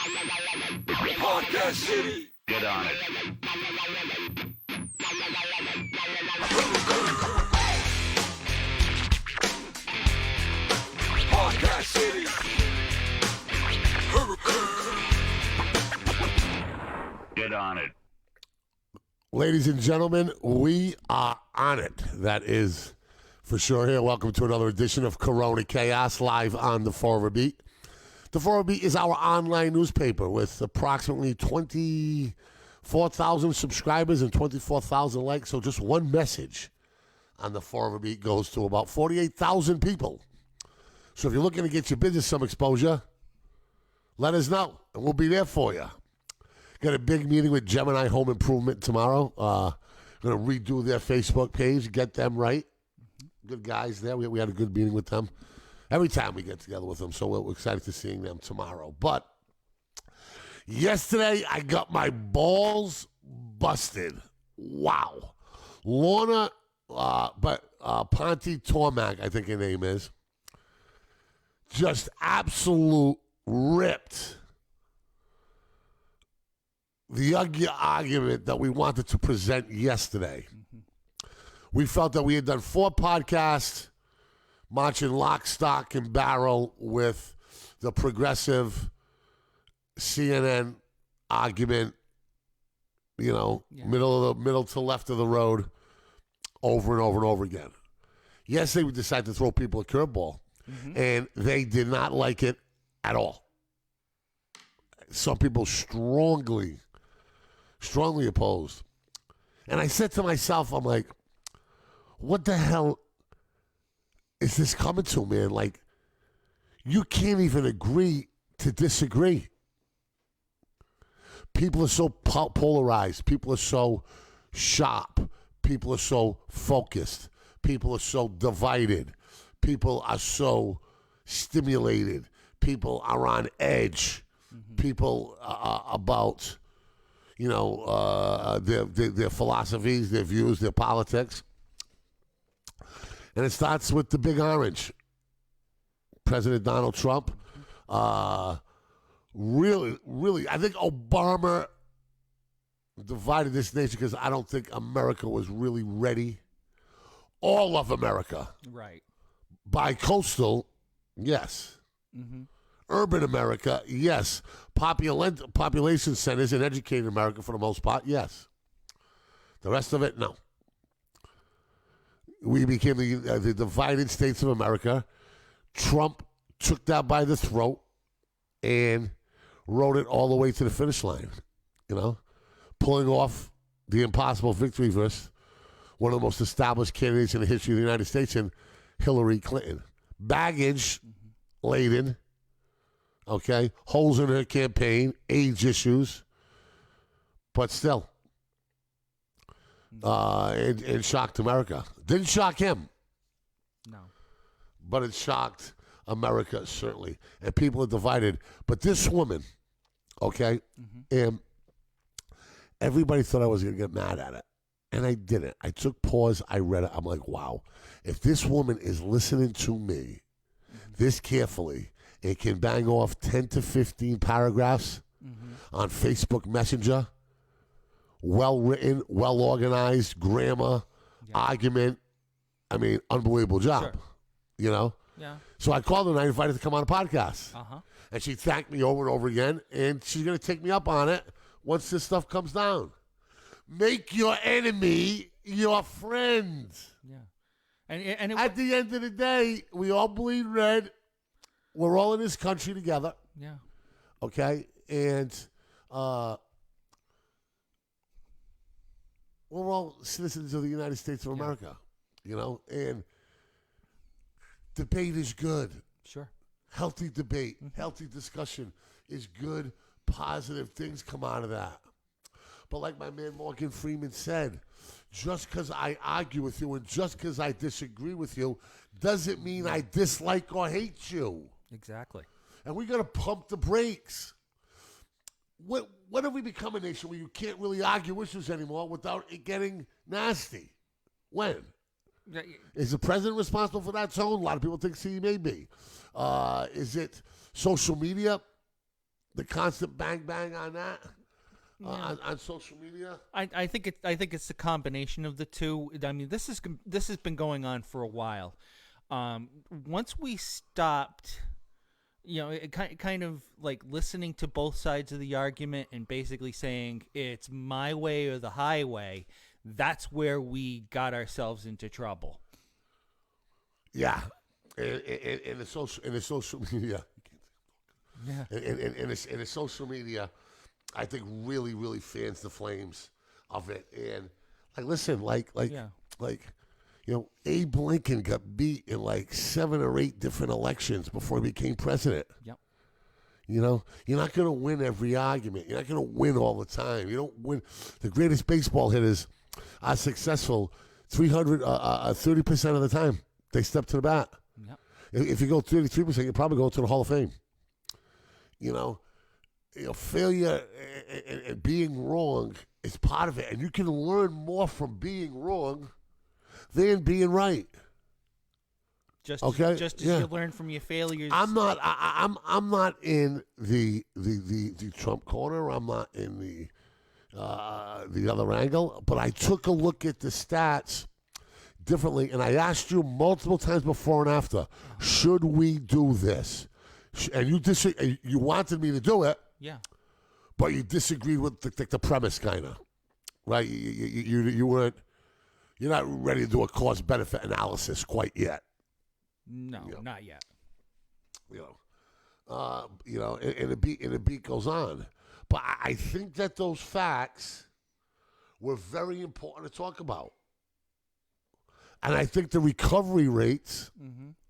Podcast City. Get on it. Podcast City. Get on it. Ladies and gentlemen, we are on it. That is for sure here. Welcome to another edition of Corona Chaos live on the Forever Beat. The Forever Beat is our online newspaper with approximately 24,000 subscribers and 24,000 likes. So just one message on the Forever Beat goes to about 48,000 people. So if you're looking to get your business some exposure, let us know, and we'll be there for you. Got a big meeting with Gemini Home Improvement tomorrow. Going to redo their Facebook page, get them right. Good guys there. We had a good meeting with them. Every time we get together with them, so we're excited to seeing them tomorrow. But yesterday, I got my balls busted. Wow. Lorna, Ponte Tormac, I think her name is, just absolute ripped the argument that we wanted to present yesterday. We felt that we had done 4 podcasts, marching lock, stock, and barrel with the progressive CNN argument, middle to left of the road, over and over and over again. Yesterday, we decided to throw people a curveball, and they did not like it at all. Some people strongly opposed. And I said to myself, I'm like, what the hell is this coming to, man? Like, you can't even agree to disagree. People are so polarized. People are so sharp. People are so focused. People are so divided. People are so stimulated. People are on edge. People about, their philosophies, their views, their politics. And it starts with the big orange. President Donald Trump. Really, I think Obama divided this nation because I don't think America was really ready. All of America. Right. Bi-coastal, yes. Urban America, yes. Population centers and educated America for the most part, yes. The rest of it, no. We became the divided states of America. Trump took that by the throat and rode it all the way to the finish line, pulling off the impossible victory versus one of the most established candidates in the history of the United States and Hillary Clinton. Baggage laden, okay, holes in her campaign, age issues, but still. It shocked America. Didn't shock him. No. But it shocked America, certainly. And people are divided. But this woman, okay, and everybody thought I was going to get mad at it. And I didn't. I took pause. I read it. I'm like, wow. If this woman is listening to me this carefully and can bang off 10 to 15 paragraphs on Facebook Messenger, well-written, well-organized, grammar, argument. I mean, unbelievable job, Yeah. So I called her and I invited her to come on a podcast. And she thanked me over and over again, and she's going to take me up on it once this stuff comes down. Make your enemy your friend. Yeah. And at the end of the day, we all bleed red. We're all in this country together. Yeah. Okay? And we're all citizens of the United States of America, and debate is good. Sure. Healthy debate, healthy discussion is good, positive things come out of that. But like my man Morgan Freeman said, just because I argue with you and just because I disagree with you doesn't mean I dislike or hate you. Exactly. And we got to pump the brakes. When have we become a nation where you can't really argue issues anymore without it getting nasty? When? Is the president responsible for that tone? A lot of people think he may be. Is it social media? The constant bang bang on that on social media. I think it's a combination of the two. I mean, this has been going on for a while. Once we stopped, it kind of like listening to both sides of the argument and basically saying it's my way or the highway. That's where we got ourselves into trouble. Yeah, in the social media. Yeah. In the social media, I think really fans the flames of it. And listen, Abe Lincoln got beat in 7 or 8 different elections before he became president. Yep. You're not going to win every argument. You're not going to win all the time. You don't win. The greatest baseball hitters are successful 30% of the time. They step to the bat. Yep. If you go 33%, you probably go to the Hall of Fame. Failure and being wrong is part of it, and you can learn more from being wrong than being right. Just okay, as you learn from your failures. I'm not in the Trump corner. I'm not in the other angle. But I took a look at the stats differently, and I asked you multiple times before and after, should we do this? And you wanted me to do it. Yeah. But you disagreed with the premise, kind of, right? You weren't. You're not ready to do a cost-benefit analysis quite yet. No, not yet. And the beat goes on. But I think that those facts were very important to talk about. And I think the recovery rates,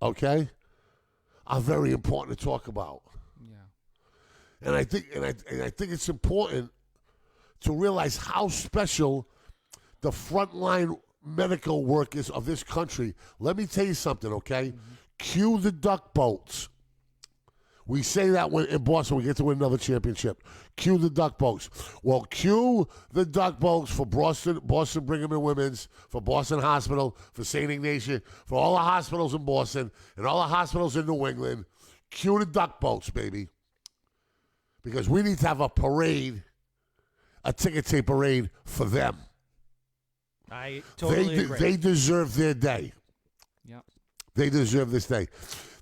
okay, are very important to talk about. Yeah. And I think it's important to realize how special the frontline medical workers of this country. Let me tell you something, okay? Cue the duck boats. We say that when in Boston we get to win another championship. Cue the duck boats. Well, cue the duck boats for Boston Brigham and Women's, for Boston Hospital, for St. Ignatius, for all the hospitals in Boston and all the hospitals in New England. Cue the duck boats, baby. Because we need to have a parade, a ticker tape parade for them. I totally agree. They deserve their day. Yep. They deserve this day.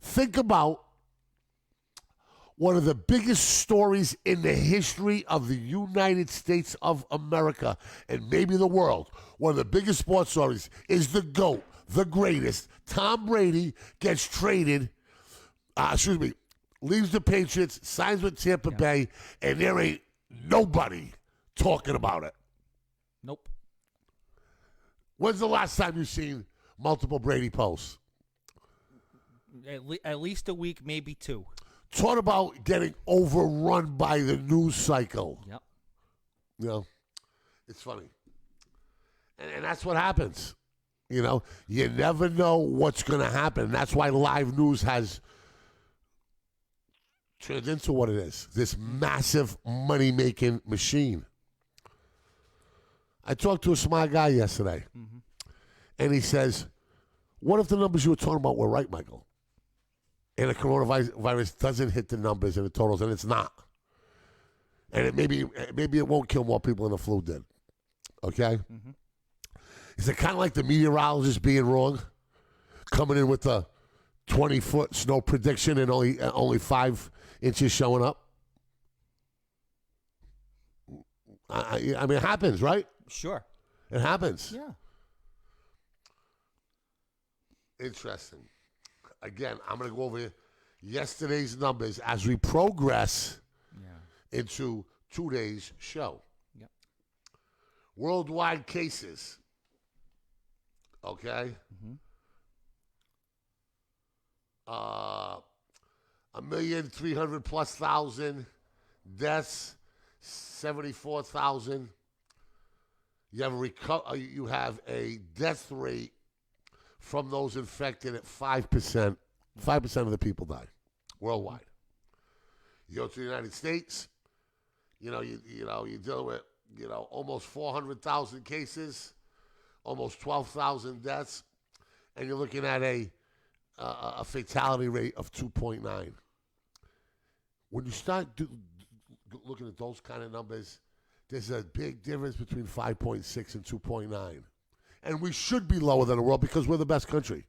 Think about one of the biggest stories in the history of the United States of America and maybe the world. One of the biggest sports stories is the GOAT, the greatest. Tom Brady gets traded, leaves the Patriots, signs with Tampa Bay, and there ain't nobody talking about it. Nope. When's the last time you've seen multiple Brady posts? At least a week, maybe 2. Talk about getting overrun by the news cycle. Yep. It's funny. And that's what happens. You never know what's going to happen. That's why live news has turned into what it is, this massive money-making machine. I talked to a smart guy yesterday, and he says, what if the numbers you were talking about were right, Michael? And the coronavirus doesn't hit the numbers and the totals, and it's not. And maybe it won't kill more people than the flu did. Okay? Is it kind of like the meteorologist being wrong? Coming in with the 20-foot snow prediction and only 5 inches showing up? I mean, it happens, right? Sure. It happens. Yeah. Interesting. Again, I'm going to go over yesterday's numbers as we progress into today's show. Yep. Worldwide cases. Okay? 1,300,000+ deaths, 74,000. You have a death rate from those infected at 5%. 5% of the people die worldwide. You go to the United States, you're dealing with almost 400,000 cases, almost 12,000 deaths, and you're looking at a fatality rate of 2.9. When you start looking at those kind of numbers, there's a big difference between 5.6 and 2.9. And we should be lower than the world because we're the best country.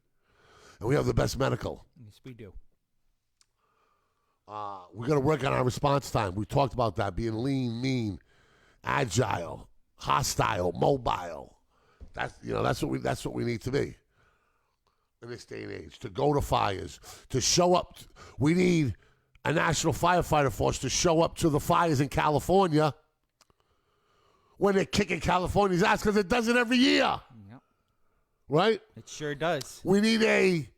And we have the best medical. Yes, we do. We're going to work on our response time. We talked about that, being lean, mean, agile, hostile, mobile. That's what we need to be in this day and age. To go to fires, to show up. We need a national firefighter force to show up to the fires in California when they're kicking California's ass because it does it every year. Yep. Right? It sure does. We need a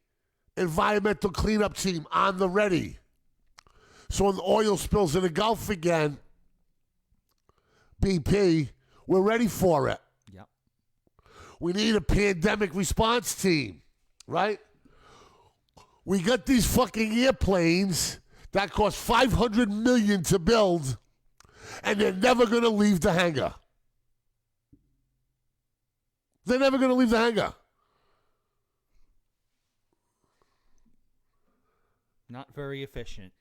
environmental cleanup team on the ready. So when the oil spills in the Gulf again, BP, we're ready for it. Yep. We need a pandemic response team, right? We got these fucking airplanes that cost $500 million to build, and they're never going to leave the hangar. They're never going to leave the hangar. Not very efficient.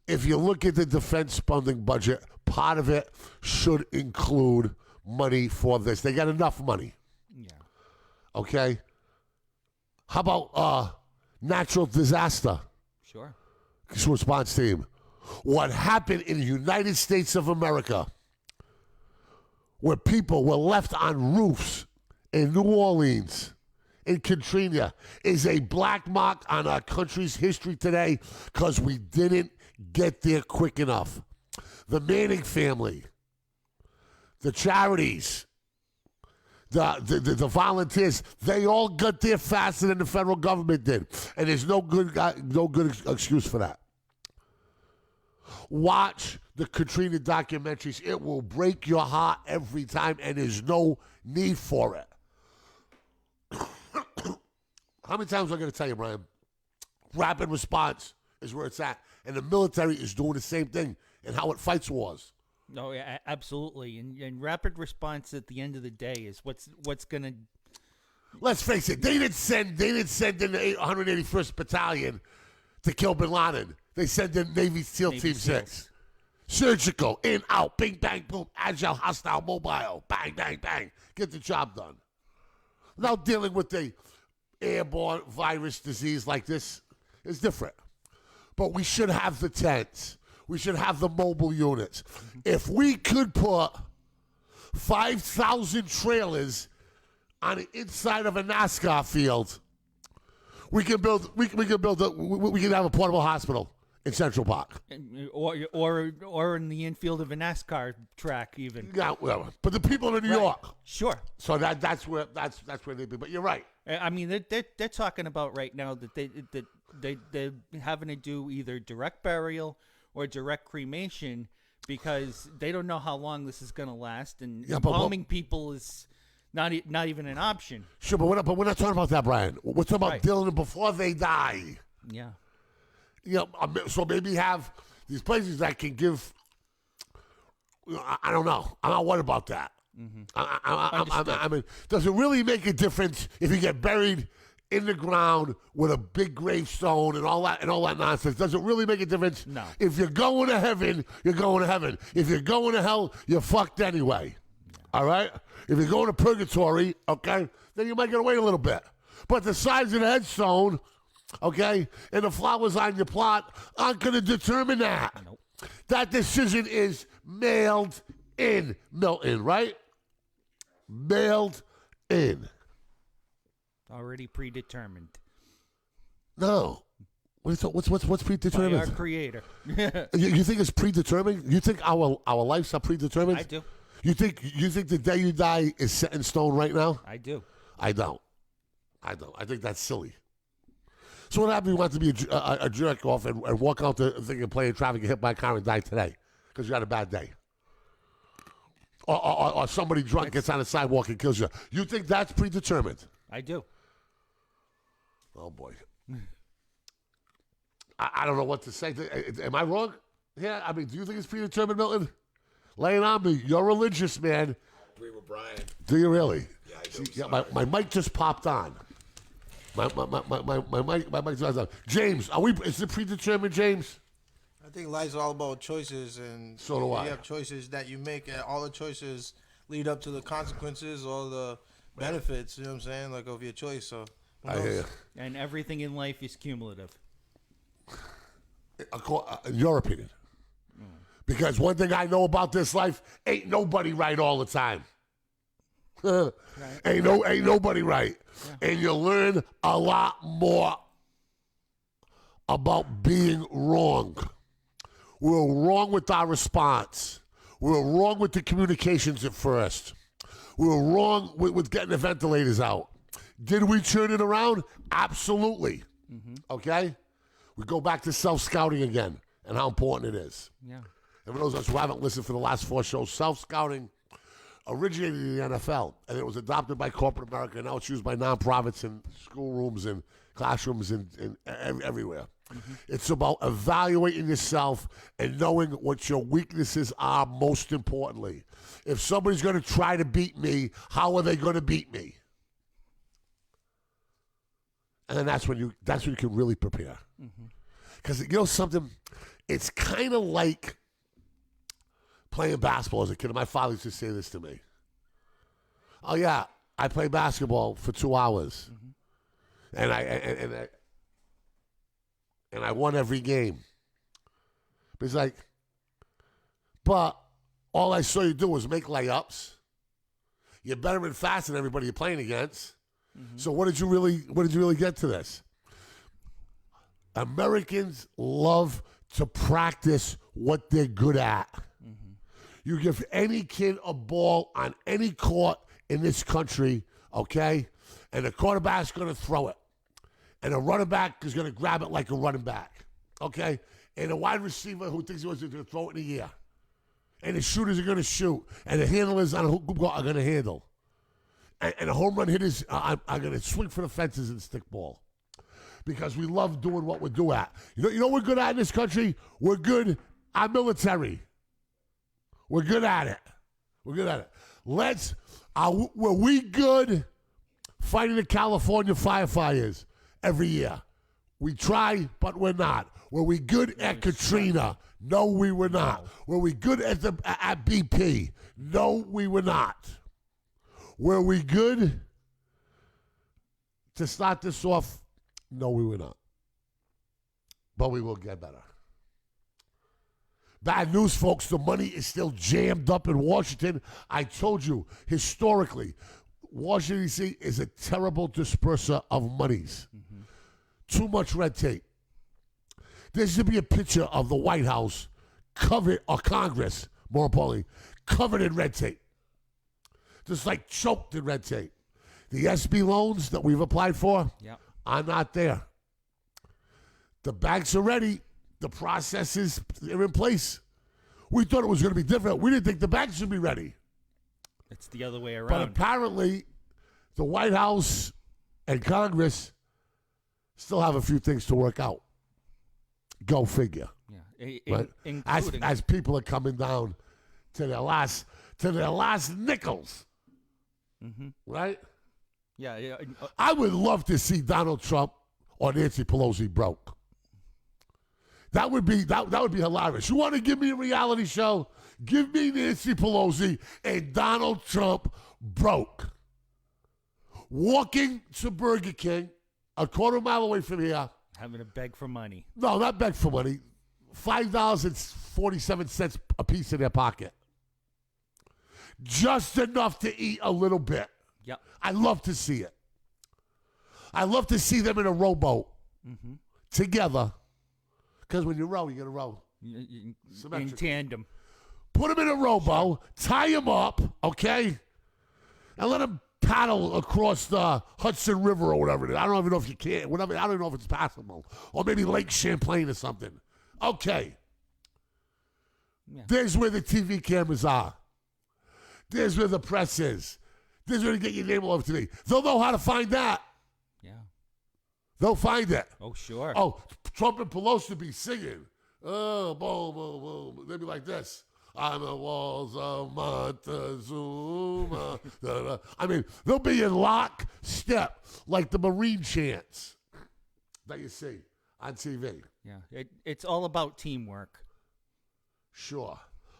If you look at the defense spending budget, part of it should include money for this. They got enough money. Yeah. Okay? How about natural disaster Sure. response team? What happened in the United States of America where people were left on roofs in New Orleans, in Katrina, is a black mark on our country's history today because we didn't get there quick enough. The Manning family, the charities, the volunteers, they all got there faster than the federal government did. And there's no good excuse for that. Watch the Katrina documentaries. It will break your heart every time, and there's no need for it. How many times am I going to tell you, Brian? Rapid response is where it's at. And the military is doing the same thing and how it fights wars. No, yeah, absolutely. And rapid response at the end of the day is what's going to... Let's face it, they didn't send in the 181st Battalion to kill Bin Laden. They sent in Navy SEAL Navy Team SEALs. 6. Surgical, in, out, bing, bang, boom, agile, hostile, mobile, bang, bang, bang. Get the job done. Now dealing with the airborne virus disease like this is different. But we should have the tents. We should have the mobile units. If we could put 5,000 trailers on the inside of a NASCAR field, we can have a portable hospital in Central Park. Or in the infield of a NASCAR track even. Yeah, well, but the people in New Right. York. Sure. So that's where they be. But you're right. I mean, they're talking about right now that they're having to do either direct burial or direct cremation because they don't know how long this is going to last, and Yeah, but embalming people is not even an option. Sure, but we're not talking about that, Brian. We're talking about Right. dealing with before they die. Yeah. So maybe have these places that can give. I don't know. I'm not worried about that. I mean, does it really make a difference if you get buried in the ground with a big gravestone and all that nonsense? Does it really make a difference? No. If you're going to heaven, you're going to heaven. If you're going to hell, you're fucked anyway. Yeah. All right. If you're going to purgatory, okay, then you might get away a little bit. But the size of the headstone, okay, and the flowers on your plot aren't going to determine that. Nope. That decision is mailed in, Milton, right? Mailed in. Already predetermined No. What's by predetermined? our creator. You think it's predetermined? You think our lives are predetermined? I do. You think the day you die is set in stone right now? I do. I don't. I think that's silly. So what happened if you want to be a jerk off and walk out the thing and play in traffic and hit by a car and die today because you had a bad day? Or somebody drunk gets on the sidewalk and kills you. You think that's predetermined? I do. Oh, boy. I don't know what to say. Am I wrong? Yeah, I mean, do you think it's predetermined, Milton? Lay it on me. You're religious, man. I agree with Brian. Do you really? Yeah, I do. Yeah, my mic just popped on. My mic just popped on. James, is it predetermined, James? I think life's all about choices, and So do I. you have choices that you make, and all the choices lead up to the consequences or the benefits. You know what I'm saying? Like of your choice. So who I hear knows? you. And everything in life is cumulative. In your opinion. Because one thing I know about this life, ain't nobody right all the time. Ain't nobody right. And you learn a lot more about being wrong. We're wrong with our response. We're wrong with the communications at first. We're wrong with getting the ventilators out. Did we turn it around? Absolutely. Okay? We go back to self-scouting again and how important it is. Yeah. And for those of us who haven't listened for the last 4 shows, self-scouting originated in the NFL, and it was adopted by corporate America, and now it's used by nonprofits and schoolrooms and classrooms and everywhere. It's about evaluating yourself and knowing what your weaknesses are most importantly. If somebody's going to try to beat me, how are they going to beat me? And then that's when you can really prepare. Because you know something? It's kind of like playing basketball as a kid. My father used to say this to me. Oh, yeah, I play basketball for 2 hours. And I won every game. But he's like, but all I saw you do was make layups. You're better and faster than everybody you're playing against. So what did you really get to this? Americans love to practice what they're good at. You give any kid a ball on any court in this country, okay, and the quarterback's going to throw it. And a running back is going to grab it like a running back, okay? And a wide receiver who thinks he wants to throw it in the air. And the shooters are going to shoot. And the handlers on a hook are going to handle. And the home run hitters are going to swing for the fences and stick ball. Because we love doing what we're good at. You know what we're good at in this country? We're good at military. We're good at it. We're good at it. Were we good fighting the California firefighters every year? We try, but we're not. Were we good at Katrina? No, we were not. Were we good at BP? No, we were not. Were we good to start this off? No, we were not. But we will get better. Bad news, folks. The money is still jammed up in Washington. I told you, historically, Washington, D.C. is a terrible disperser of monies. Too much red tape. There should be a picture of the White House covered, or Congress, more importantly, covered in red tape. Just like choked in red tape. The SB loans that we've applied for are not there. The banks are ready. The processes are in place. We thought it was going to be different. We didn't think the banks would be ready. It's the other way But around. apparently, the White House and Congress still have a few things to work out. Go figure. Right? Including As people are coming down to their last nickels. Right? yeah. I would love to see Donald Trump or Nancy Pelosi broke. That would be hilarious. You want to give me a reality show? Give me Nancy Pelosi and Donald Trump broke. Walking to Burger King, a quarter mile away from here. Having to beg for money. No, not beg for money. $5.47 a piece in their pocket. Just enough to eat a little bit. Yep. I love to see it. I love to see them in a rowboat together. Because when you row, you got to row. In Symmetrical. tandem. Put them in a rowboat, tie them up, okay? And let them paddle across the Hudson River or whatever it is. I don't even know if you can. Whatever. I don't even know if it's passable. Or maybe Lake Champlain or something. Okay. Yeah. There's where the TV cameras are. There's where the press is. There's where to get your name all over TV. They'll know how to find that. Yeah. They'll find it. Oh, sure. Oh, Trump and Pelosi be singing. Oh, boom, boom, boom. They'd be like this. On the walls of Montezuma. Da, da. I mean, they'll be in lockstep like the Marine chants that you see. on TV. Yeah, it's all about teamwork. Sure,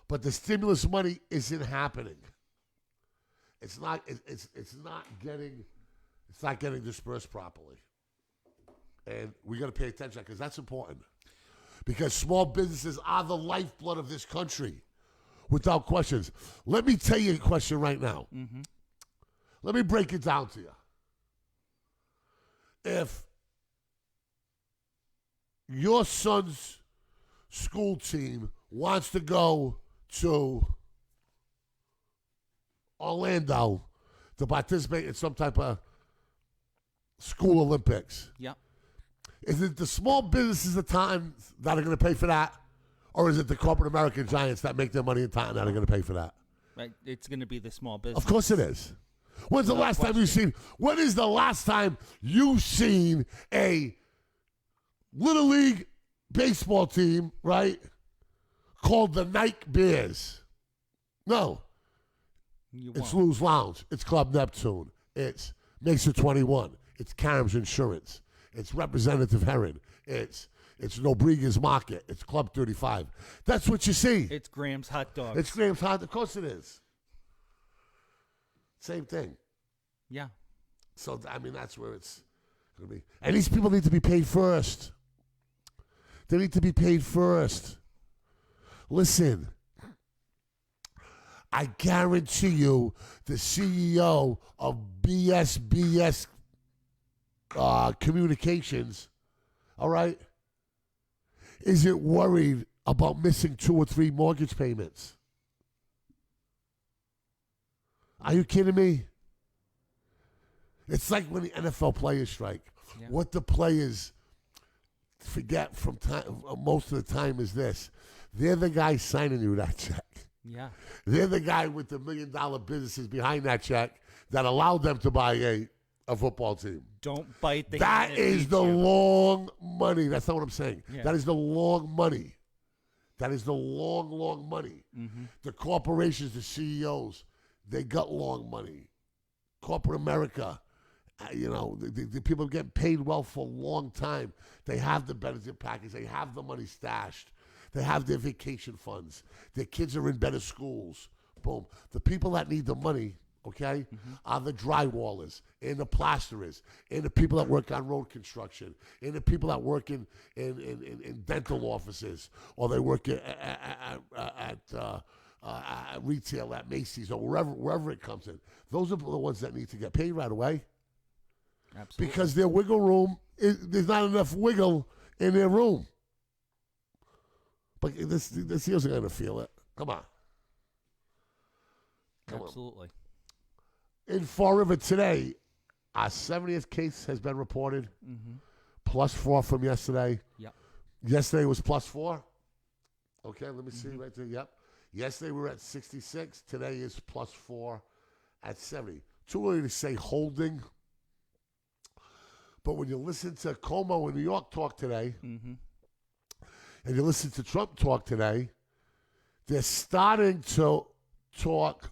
but the stimulus money isn't happening. It's not. It's not getting. It's not getting dispersed properly, and we got to pay attention because that's important. Because small businesses are the lifeblood of this country, without questions. Let me tell you a question right now. Mm-hmm. Let me break it down to you. If your son's school team wants to go to Orlando to participate in some type of school Olympics, Yeah. is it the small businesses of time that are going to pay for that? Or is it the corporate American giants that make their money in time that are going to pay for that? Right. It's going to be the small business. Of course it is. When's the No last time question. you've seen? When is the last time you've seen a Little League baseball team, right, called the Nike Bears? No. You It's won't. Lou's Lounge. It's Club Neptune. It's Mesa 21. It's Karam's Insurance. It's Representative Herron. It's Nobriega's Market. It's Club 35. That's what you see. It's Graham's Hot Dogs. It's Graham's Hot. Of course it is. Same thing. Yeah. So, I mean, that's where it's going to be. And these people need to be paid first. They need to be paid first. Listen, I guarantee you the CEO of BSBS Communications, all right, isn't worried about missing 2 or 3 mortgage payments. Are you kidding me? It's like when the NFL players strike. Yeah. What the players forget from time, most of the time is this. They're the guy signing you that check. Yeah. They're the guy with the $1 million businesses behind that check that allowed them to buy a football team. Don't bite the That hand is feeds the you. long money. That's not what I'm saying. Yeah. That is the long money. That is the long, long money. Mm-hmm. The corporations, the CEOs, they got long money. Corporate America, the people get paid well for a long time. They have the benefit package. They have the money stashed. They have their vacation funds. Their kids are in better schools. Boom. The people that need the money, okay, are the drywallers and the plasterers and the people that work on road construction and the people that work in dental offices or they work at retail at Macy's or wherever it comes in. Those are the ones that need to get paid right away Absolutely. because their wiggle room, there's not enough wiggle in their room. But the CEOs are going to feel it. Come on. Absolutely. In Fall River today, our 70th case has been reported. Mm-hmm. +4 from yesterday. Yep. Yesterday was +4. Okay, let me see right there. Yep. Yesterday we were at 66. Today is +4 at 70. Too early to say holding. But when you listen to Cuomo in New York talk today, Mm-hmm. and you listen to Trump talk today, they're starting to talk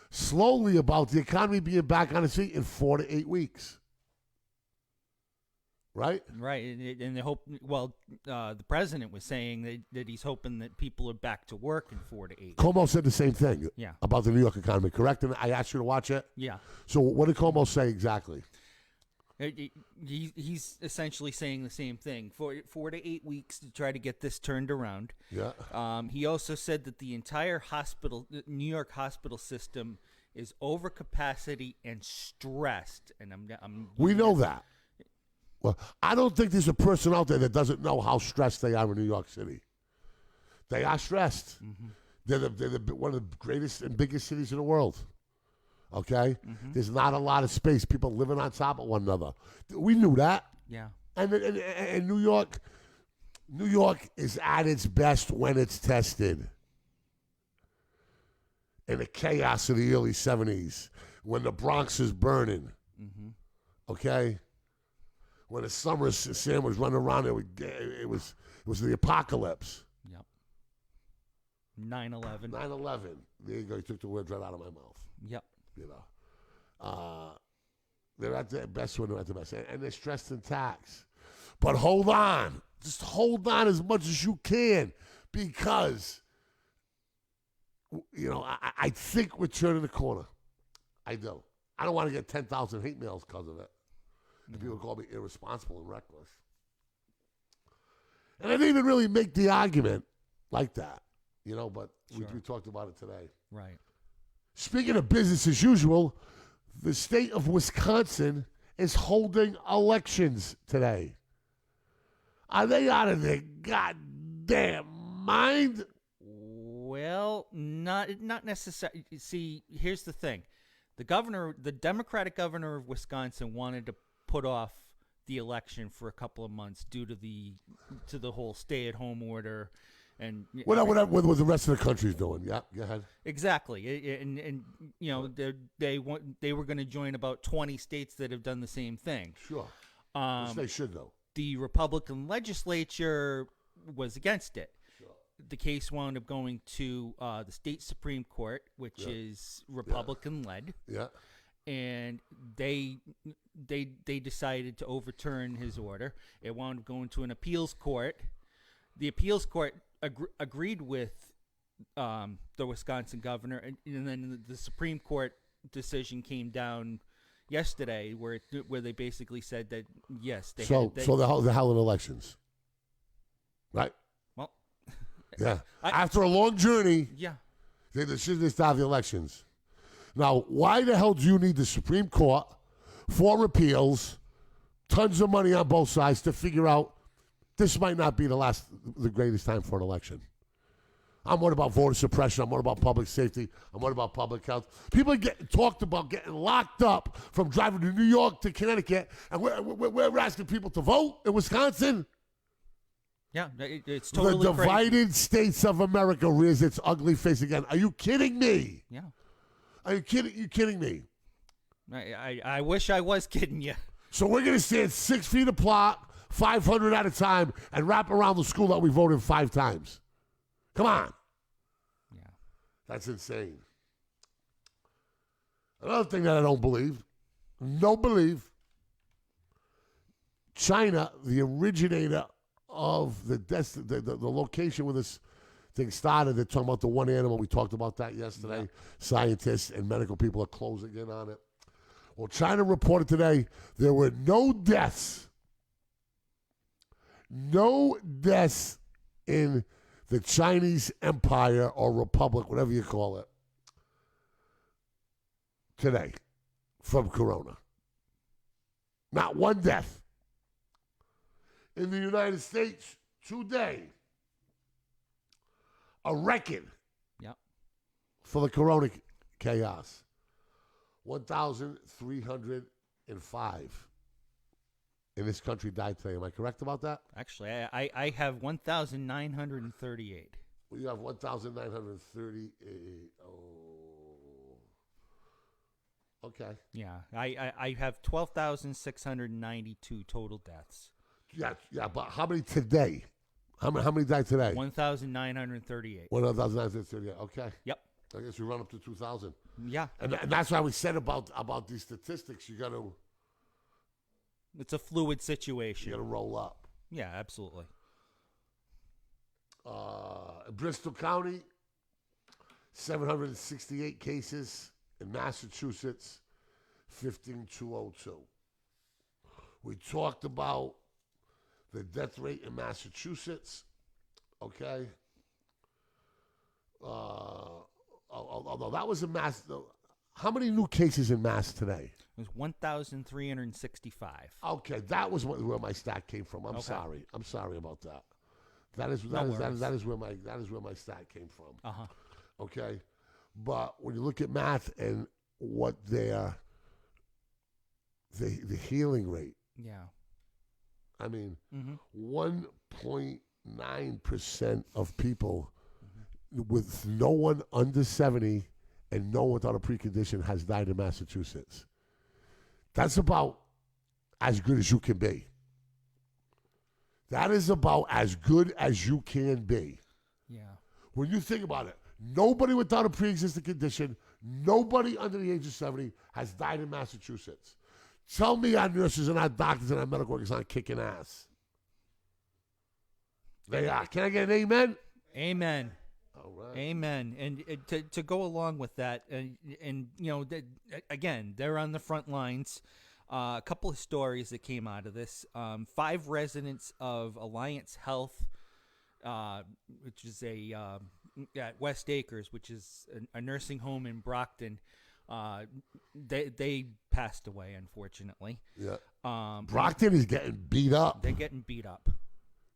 slowly about the economy being back on its feet in 4 to 8 weeks. Right? Right, and they hope. Well, the president was saying that he's hoping that people are back to work in 4 to 8. Cuomo said the same thing Yeah. about the New York economy, correct? And I asked you to watch it. Yeah, So what did Cuomo say exactly? He's essentially saying the same thing. 4 to 8 weeks to try to get this turned around. Yeah. He also said that the entire New York hospital system is over capacity and stressed. And We know that. Well, I don't think there's a person out there that doesn't know how stressed they are in New York City. They are stressed. Mm-hmm. They're one of the greatest and biggest cities in the world. Okay? Mm-hmm. There's not a lot of space. People living on top of one another. We knew that. Yeah. And New York is at its best when it's tested. In the chaos of the early 70s, when the Bronx is burning. Mm-hmm. Okay? When the summer Sam was running around, it was the apocalypse. Yep. 9/11. 9/11. There you go. You took the words right out of my mouth. Yep. You know, they're at their best when they're at the best, and they're stressed in tax. But hold on. Just hold on as much as you can because, I think we're turning the corner. I do. I don't want to get 10,000 hate mails because of it. And people call me irresponsible and reckless. And I didn't even really make the argument like that, but we talked about it today. Right. Speaking of business as usual, the state of Wisconsin is holding elections today. Are they out of their goddamn mind? Well, not necessarily. See, here's the thing. The Democratic governor of Wisconsin wanted to put off the election for a couple of months due to the whole stay-at-home order. And what the rest of the country's doing? Yeah, go ahead. Exactly, and they were going to join about 20 states that have done the same thing. Sure, which they should though. The Republican legislature was against it. Sure. The case wound up going to the state Supreme Court, which is Republican led. Yeah, and they decided to overturn his order. It wound up going to an appeals court. The appeals court agreed with the Wisconsin governor, and then the Supreme Court decision came down yesterday, where they basically said that yes, they so the hell in elections, right? Well, yeah. After a long journey, yeah, they should stop the elections. Now, why the hell do you need the Supreme Court for appeals, tons of money on both sides to figure out this might not be the greatest time for an election? I'm worried about voter suppression. I'm worried about public safety. I'm worried about public health. People talked about getting locked up from driving to New York to Connecticut, and we're asking people to vote in Wisconsin. Yeah, it's totally the divided crazy. states of America rears its ugly face again. Are you kidding me? Yeah. Are you kidding me? I wish I was kidding you. So we're going to stand 6 feet apart, 500 at a time, and wrap around the school that we voted 5 times. Come on. Yeah. That's insane. Another thing that I don't believe, China, the originator of the location where this thing started, they're talking about the one animal. We talked about that yesterday. Yeah. Scientists and medical people are closing in on it. Well, China reported today there were no deaths in the Chinese Empire or Republic, whatever you call it, today from corona. Not one death. In the United States today, a record for the corona chaos. 1,305 in this country died today. Am I correct about that? Actually, I have 1,938. Well, you have 1,938. Oh. Okay. Yeah, I have 12,692 total deaths. Yeah, but how many today? How many died today? 1,938. 1,938. Okay. Yep. I guess we run up to 2,000. Yeah. And that's why we said about these statistics. You got to. It's a fluid situation. You got to roll up. Yeah, absolutely. Bristol County, 768 cases. In Massachusetts, 15,202. We talked about the death rate in Massachusetts. Okay. Although that was in Mass. How many new cases in Mass today? It was 1,365. Okay, that was where my stat came from. I'm sorry about that. That is where my stat came from. Uh-huh. Okay, but when you look at math and what the healing rate. Yeah. I mean, 1.9% of people with no one under 70 and no one without a precondition has died in Massachusetts. That's about as good as you can be. That is about as good as you can be. Yeah. When you think about it, nobody without a pre-existing condition, nobody under the age of 70 has died in Massachusetts. Tell me our nurses and our doctors and our medical workers aren't kicking ass. They are. Can I get an amen? Amen. All right. Amen. And to go along with that, and you know, again, they're on the front lines. A couple of stories that came out of this. 5 residents of Alliance Health, which is at West Acres, which is a nursing home in Brockton. They passed away, unfortunately. Yeah. Brockton is getting beat up. They're getting beat up.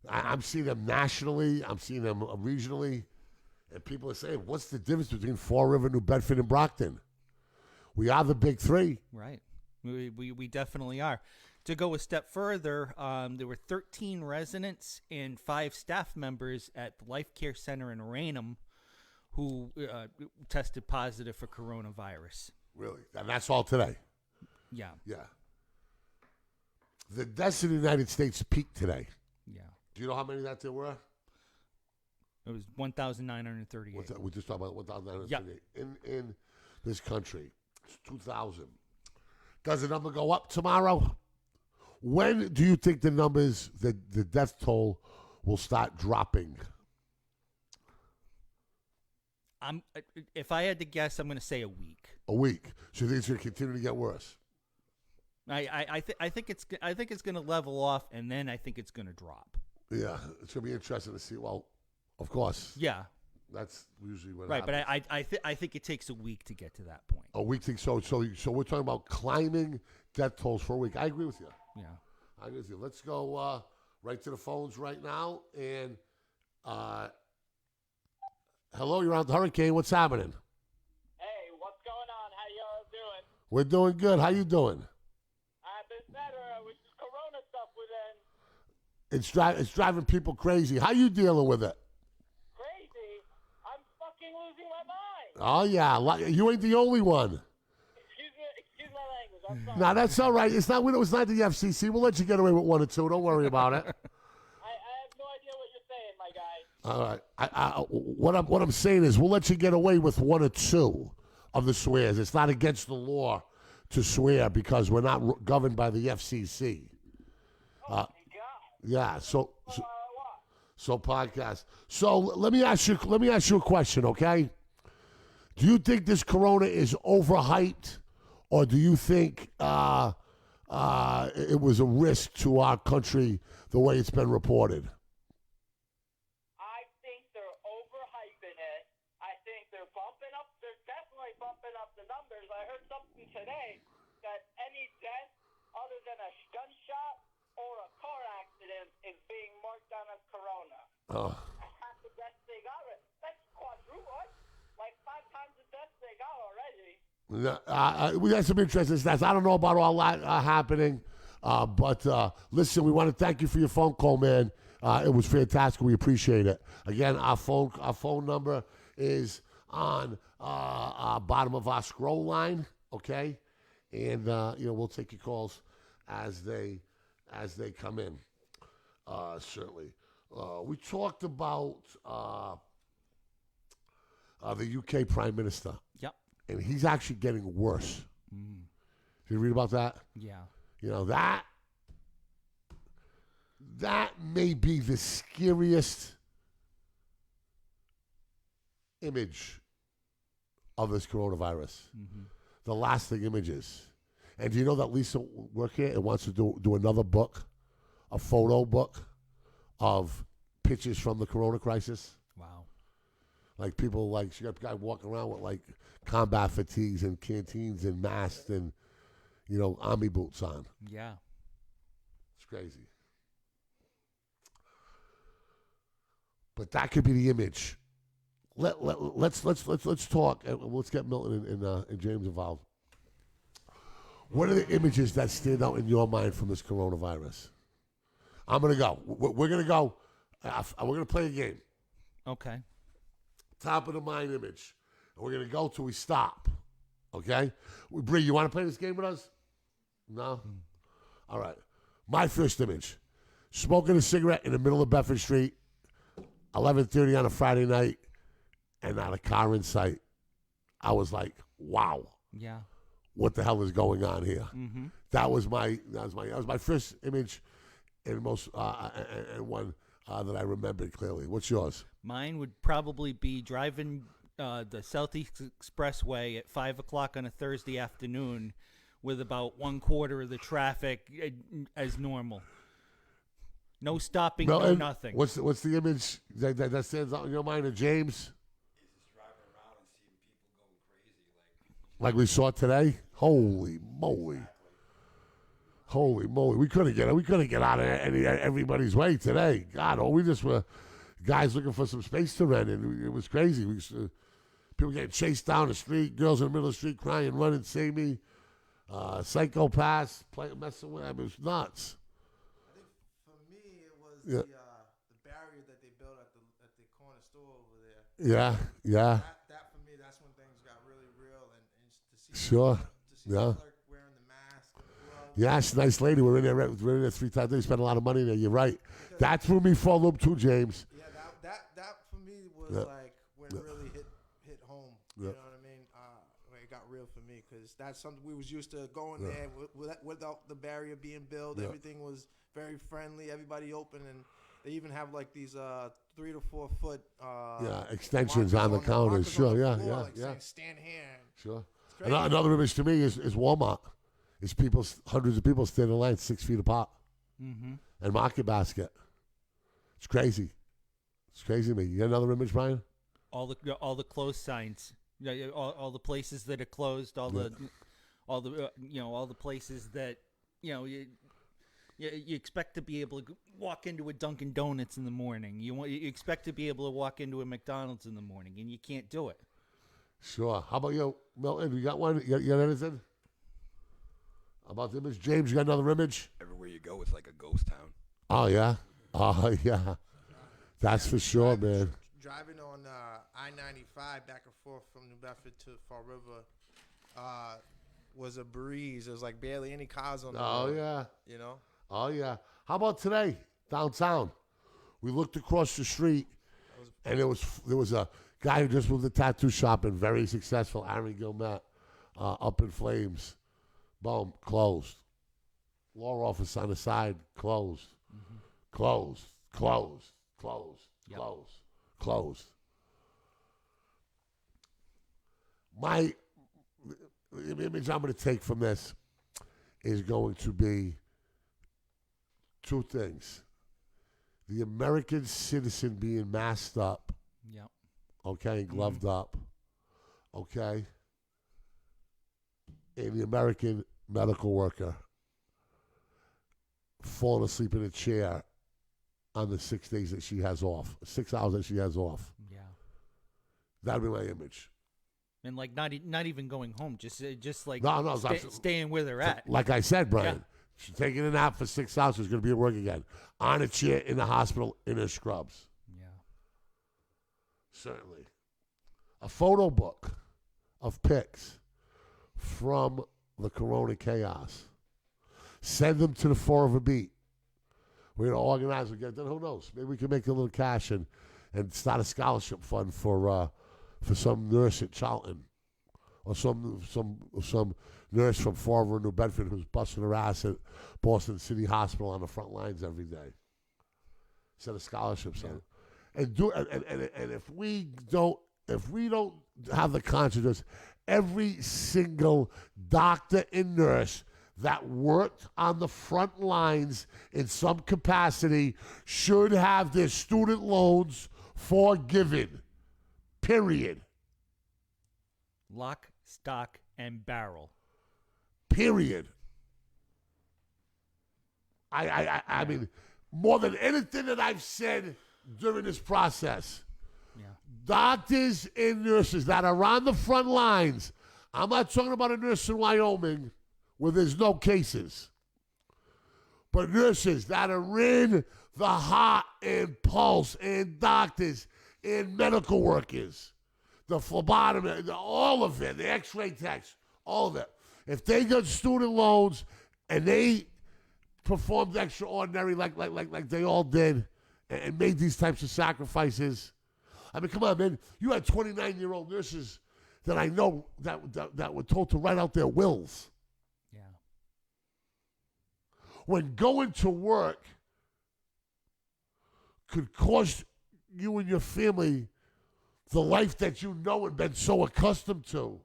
I'm seeing them nationally. I'm seeing them regionally. And people are saying, what's the difference between Fall River, New Bedford, and Brockton? We are the big 3. Right. We definitely are. To go a step further, there were 13 residents and 5 staff members at the Life Care Center in Raynham who tested positive for coronavirus. Really? And that's all today? Yeah. Yeah. The deaths in the United States peaked today. Yeah. Do you know how many that there were? It was 1,938. We just talked about 1,938 in this country. It's 2,000. Does the number go up tomorrow? When do you think the numbers, the death toll, will start dropping? If I had to guess, I'm going to say a week. A week. So you think it's going to continue to get worse? I think it's going to level off, and then I think it's going to drop. Yeah, it's going to be interesting to see. Well, of course. Yeah. That's usually what right, happens. but I think it takes a week to get to that point. A week. So we're talking about climbing death tolls for a week. I agree with you. Yeah. I agree with you. Let's go right to the phones right now. And hello, you're on the Hurricane. What's happening? Hey, what's going on? How y'all doing? We're doing good. How you doing? I've been better. With this corona stuff within It's driving people crazy. How you dealing with it? crazy. I'm fucking losing my mind. Oh yeah, you ain't the only one. Excuse my language. I'm sorry. No, that's all right. It's not the FCC. We'll let you get away with 1 or 2. Don't worry about it. I have no idea what you're saying, my guy. All right. What I'm saying is we'll let you get away with 1 or 2 of the swears. It's not against the law to swear because we're not governed by the FCC. Oh, my God. Yeah. So What? podcast. So let me ask you a question, okay? Do you think this corona is overhyped, or do you think it was a risk to our country the way it's been reported? I think they're overhyping it. I think they're bumping up. They're definitely bumping up the numbers. I heard something today that any death other than a gunshot or a car accident is being marked down as corona. Half the deaths they got, that's quadruple. Like 5 times the deaths they got already. We got some interesting stats. I don't know about all that happening, but listen, we want to thank you for your phone call, man. It was fantastic. We appreciate it. Again, our phone number is on bottom of our scroll line. Okay, and we'll take your calls as they come in. Certainly, we talked about the UK Prime Minister. Yep. And he's actually getting worse. Did you read about that? Yeah. You know, that may be the scariest image of this coronavirus. The lasting images. And do you know that Lisa worked here and wants to do another book, a photo book of pictures from the corona crisis? Wow. Like people, like she got a guy walking around with like combat fatigues and canteens and masks and, army boots on. Yeah. It's crazy. But that could be the image. Let's talk. And let's get Milton and James involved. What are the images that stand out in your mind from this coronavirus? I'm gonna go. We're gonna go. We're gonna play a game. Okay. Top of the mind image. And we're going to go till we stop. Okay? Bree, you want to play this game with us? No? All right. My first image. Smoking a cigarette in the middle of Bedford Street, 11:30 on a Friday night, and not a car in sight. I was like, wow. Yeah. What the hell is going on here? That was my first image and most and one that I remembered clearly. What's yours? Mine would probably be driving the Southeast Expressway at 5 o'clock on a Thursday afternoon with about 1/4 of the traffic as normal. No stopping, no Milton, nothing. What's the image that stands out in your mind of James? Like we saw today? Holy moly. Holy moly. We couldn't get out of everybody's way today. God, we just were guys looking for some space to rent, and it was crazy. People getting chased down the street, girls in the middle of the street crying, running, save me. Psychopaths messing with them. It was nuts. I think for me it was Yeah. the barrier that they built at the corner store over there. Yeah, yeah. That for me, that's when things got really real, and to see Sure. the Yeah. clerk wearing the mask and the gloves. Yeah, she's a nice lady. We're in there 3 times. They spent a lot of money there. You're right. That threw me for a loop too, James. Yeah, that for me was Yeah. like when it really hit home. You Yeah. know what I mean? When it got real for me, because that's something we was used to going there without the barrier being built. Yeah. Everything was very friendly. Everybody open, and they even have like these 3 to 4 foot Extensions markers on the counters. markers Sure, on the yeah, floor, yeah, like yeah. saying, stand here. Sure. crazy. Another image to me is Walmart. It's people, hundreds of people standing in line 6 feet apart. Mm-hmm. And Market Basket. It's crazy. It's crazy to me. You got another image, Brian? All the closed signs. Yeah, all the places that are closed. All the places that you expect to be able to walk into a Dunkin' Donuts in the morning. You expect to be able to walk into a McDonald's in the morning, and you can't do it. Sure. How about you, Milton? You got one? You got anything? About the image? James, you got another image? Everywhere you go, it's like a ghost town. Oh, yeah? Oh, yeah. That's for sure, man. Driving on I-95 back and forth from New Bedford to Fall River was a breeze. There was like barely any cars on the Oh, road. yeah. You know? Oh, yeah. How about today, downtown? We looked across the street, and there was a guy who just moved a tattoo shop and very successful, Aaron Gilmet, up in flames. Boom, closed. Law office on the side, closed. Mm-hmm. Closed. Yep. Closed. The image I'm going to take from this is going to be two things. The American citizen being masked up, Yep. okay, and gloved up, okay, and the American medical worker falling asleep in a chair on the 6 days that she has off, 6 hours that she has off. Yeah. That'd be my image. And like not even going home, just like No, it's not- staying where they're at. Like I said, Brian, Yeah. she's taking a nap for 6 hours. She's going to be at work again. On a chair in the hospital in her scrubs. Yeah. Certainly. A photo book of pics from the Corona chaos. Send them to the 4 of a beat. We're going to organize and get them. Who knows? Maybe we can make a little cash and start a scholarship fund for some nurse at Charlton or some nurse from Fall River, New Bedford who's busting her ass at Boston City Hospital on the front lines every day. Set a scholarship on it. And if we don't have the consciousness, every single doctor and nurse that worked on the front lines in some capacity should have their student loans forgiven. Period. Lock, stock, and barrel. Period. I mean, more than anything that I've said during this process, Yeah. doctors and nurses that are on the front lines, I'm not talking about a nurse in Wyoming where there's no cases, but nurses that are in the heart and pulse, and doctors and medical workers, the phlebotomy, all of it, the x-ray techs, all of it. If they got student loans and they performed extraordinary like they all did and made these types of sacrifices, I mean, come on, man. You had 29-year-old nurses that I know that were told to write out their wills. Yeah. When going to work could cost you and your family the life that you know and been so accustomed to,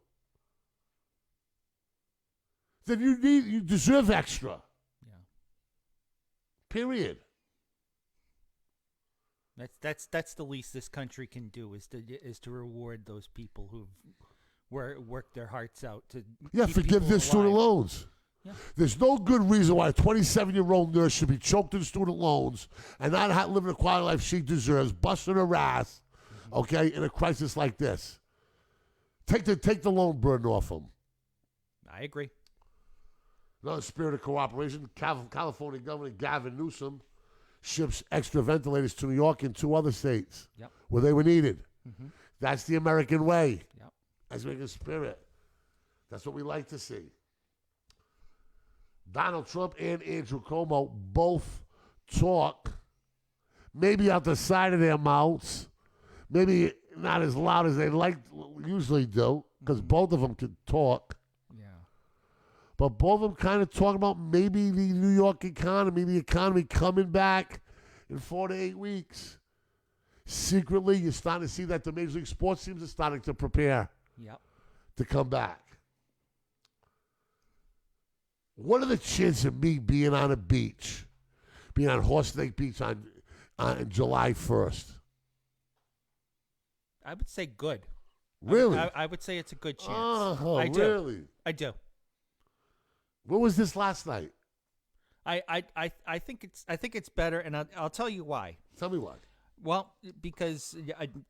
then you deserve extra. Yeah. Period. That's the least this country can do is to reward those people who've worked their hearts out to Yeah, keep forgive people their student alive. loans. Yeah. There's no good reason why a 27-year-old nurse should be choked in student loans and not live the quality life she deserves, busting her ass, okay, in a crisis like this. Take the loan burden off them. I agree. Another spirit of cooperation, California Governor Gavin Newsom ships extra ventilators to New York and 2 other states Yep. where they were needed. Mm-hmm. That's the American way. Yep. That's American spirit. That's what we like to see. Donald Trump and Andrew Cuomo both talk, maybe out the side of their mouths, maybe not as loud as they usually do, because both of them can talk. Yeah. But both of them kind of talking about maybe the New York economy, the economy coming back in 4 to 8 weeks. Secretly, you're starting to see that the Major League Sports teams are starting to prepare Yep. to come back. What are the chances of me being on a beach, being on Horse Lake Beach on July 1st? I would say good. Really? I would say it's a good chance. Oh, I do. really? I do. What was this last night? I think it's better, and I'll tell you why. Tell me what. Well, because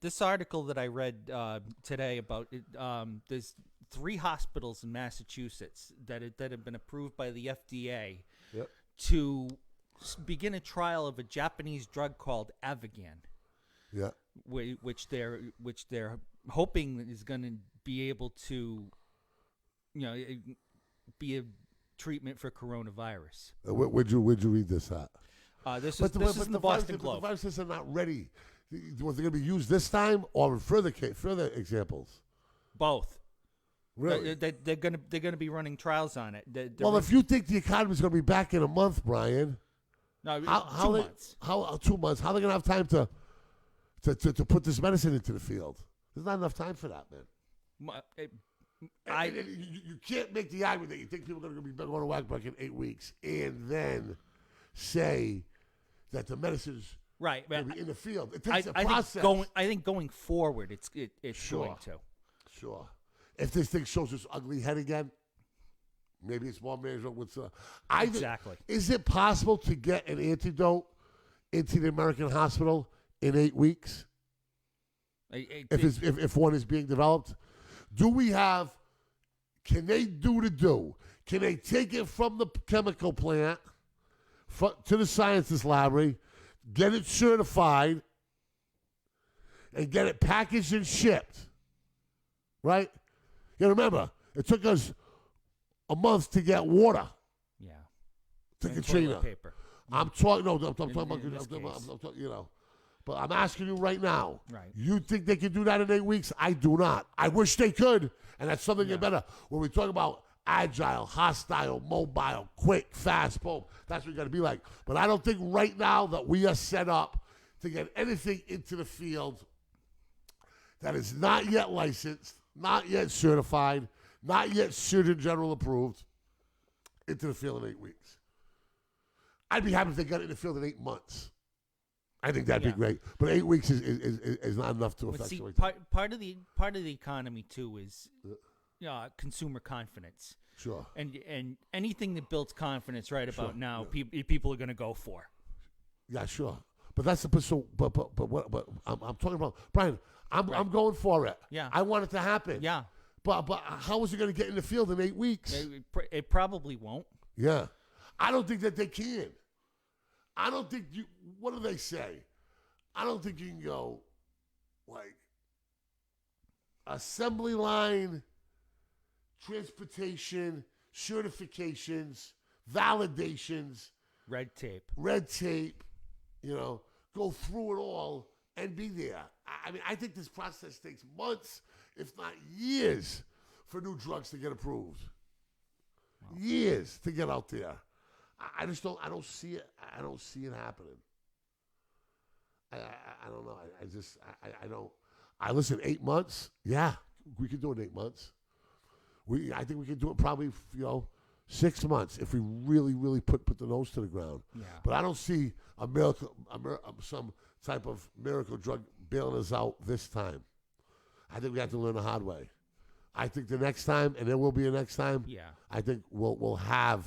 this article that I read today about it, there's 3 hospitals in Massachusetts that have been approved by the FDA Yep. to begin a trial of a Japanese drug called Ativan, Yeah. which they're hoping is going to be able to, be a treatment for coronavirus. Where'd you read this at? This is in the Boston But Globe. the viruses are not ready. Was they going to be used this time or in further examples? Both. Really? They're gonna be running trials on it. They're Well, if you think the economy's going to be back in a month, Brian, no, 2 months. 2 months? How are they going to have time to put this medicine into the field? There's not enough time for that, man. You can't make the argument that you think people are going to be going to whack back in 8 weeks and then say that the medicine's Right, going but to be in the field. It takes a I process. think going forward, it's Sure. going to. Sure. If this thing shows its ugly head again, maybe it's more manageable with. Exactly. Is it possible to get an antidote into the American hospital in 8 weeks? If one is being developed, can they do the do? Can they take it from the chemical plant to the scientist library, get it certified, and get it packaged and shipped? Right? You remember, it took us a month to get water Yeah. to And Katrina. toilet paper. I'm talking. No, I'm talking In about. this case. I'm talking, But I'm asking you right now. Right. You think they can do that in 8 weeks? I do not. I wish they could, and that's something better. When we talk about agile, hostile, mobile, quick, fast, boom, that's what you got to be like. But I don't think right now that we are set up to get anything into the field that is not yet licensed, not yet certified, not yet Surgeon General approved into the field in 8 weeks. I'd be happy if they got it in the field in 8 months. I think that'd be great, but 8 weeks is not enough to But see, effectuate. part of the economy too is consumer confidence, Sure. and anything that builds confidence right about Sure, now, yeah. people are going to go for. Yeah, sure. But that's the but I'm talking about Brian. I'm going for it. Yeah. I want it to happen. Yeah, But how is it going to get in the field in 8 weeks? it probably won't. Yeah. I don't think that they can. I don't think you. What do they say? I don't think you can go like assembly line, transportation, certifications, validations, Red tape. Go through it all and be there. I mean, I think this process takes months, if not years, for new drugs to get approved. Wow. Years to get out there. I don't see it. I don't see it happening. I don't know. I don't. I listen. 8 months. Yeah, we could do it in 8 months. I think we could do it probably 6 months if we really put the nose to the ground. Yeah. But I don't see a miracle, some type of miracle drug bailing us out this time. I think we have to learn the hard way. I think the next time, and there will be a next time. Yeah. I think we'll have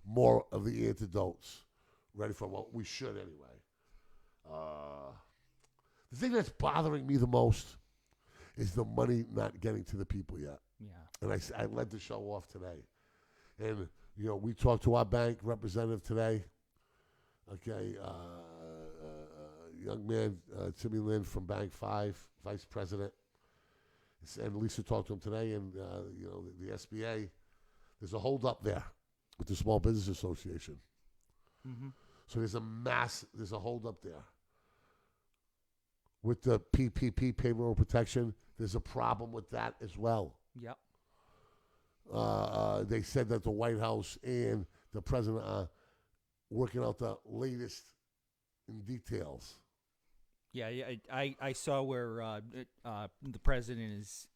more of the antidotes ready for what we should anyway. The thing that's bothering me the most is the money not getting to the people yet. Yeah. And I led the show off today. And, we talked to our bank representative today. Okay, young man, Timmy Lynn from Bank 5, vice president. And Lisa talked to him today, and, the SBA, there's a hold up there with the Small Business Association. Mm-hmm. So there's a hold up there. With the PPP, payroll protection, there's a problem with that as well. Yep. They said that the White House and the president are working out the latest in details. Yeah, I saw where the president is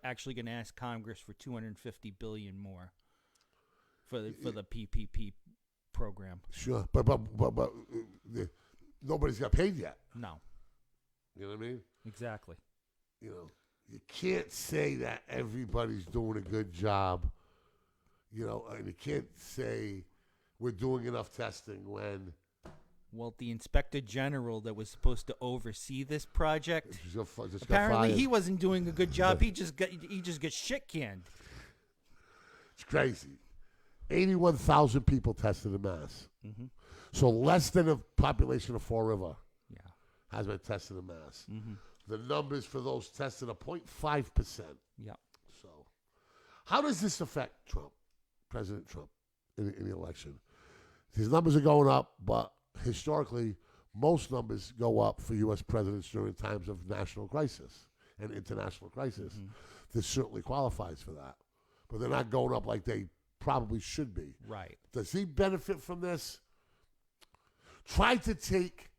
actually going to ask Congress for $250 billion more for the PPP program. Sure, but nobody's got paid yet. No, You know what I mean? exactly. You can't say that everybody's doing a good job. And you can't say we're doing enough testing when Well, the inspector general that was supposed to oversee this project, just got apparently fired. he wasn't doing a good job. He just got shit canned. It's crazy. 81,000 people tested in Mass. Mm-hmm. So less than a population of Fall River Yeah. has been tested in Mass. Mm-hmm. The numbers for those tested are 0.5%. Yeah. So how does this affect Trump, President Trump, in the election? His numbers are going up, but historically, most numbers go up for U.S. presidents during times of national crisis and international crisis. Mm-hmm. This certainly qualifies for that. But they're not going up like they probably should be. Right. Does he benefit from this? Try to take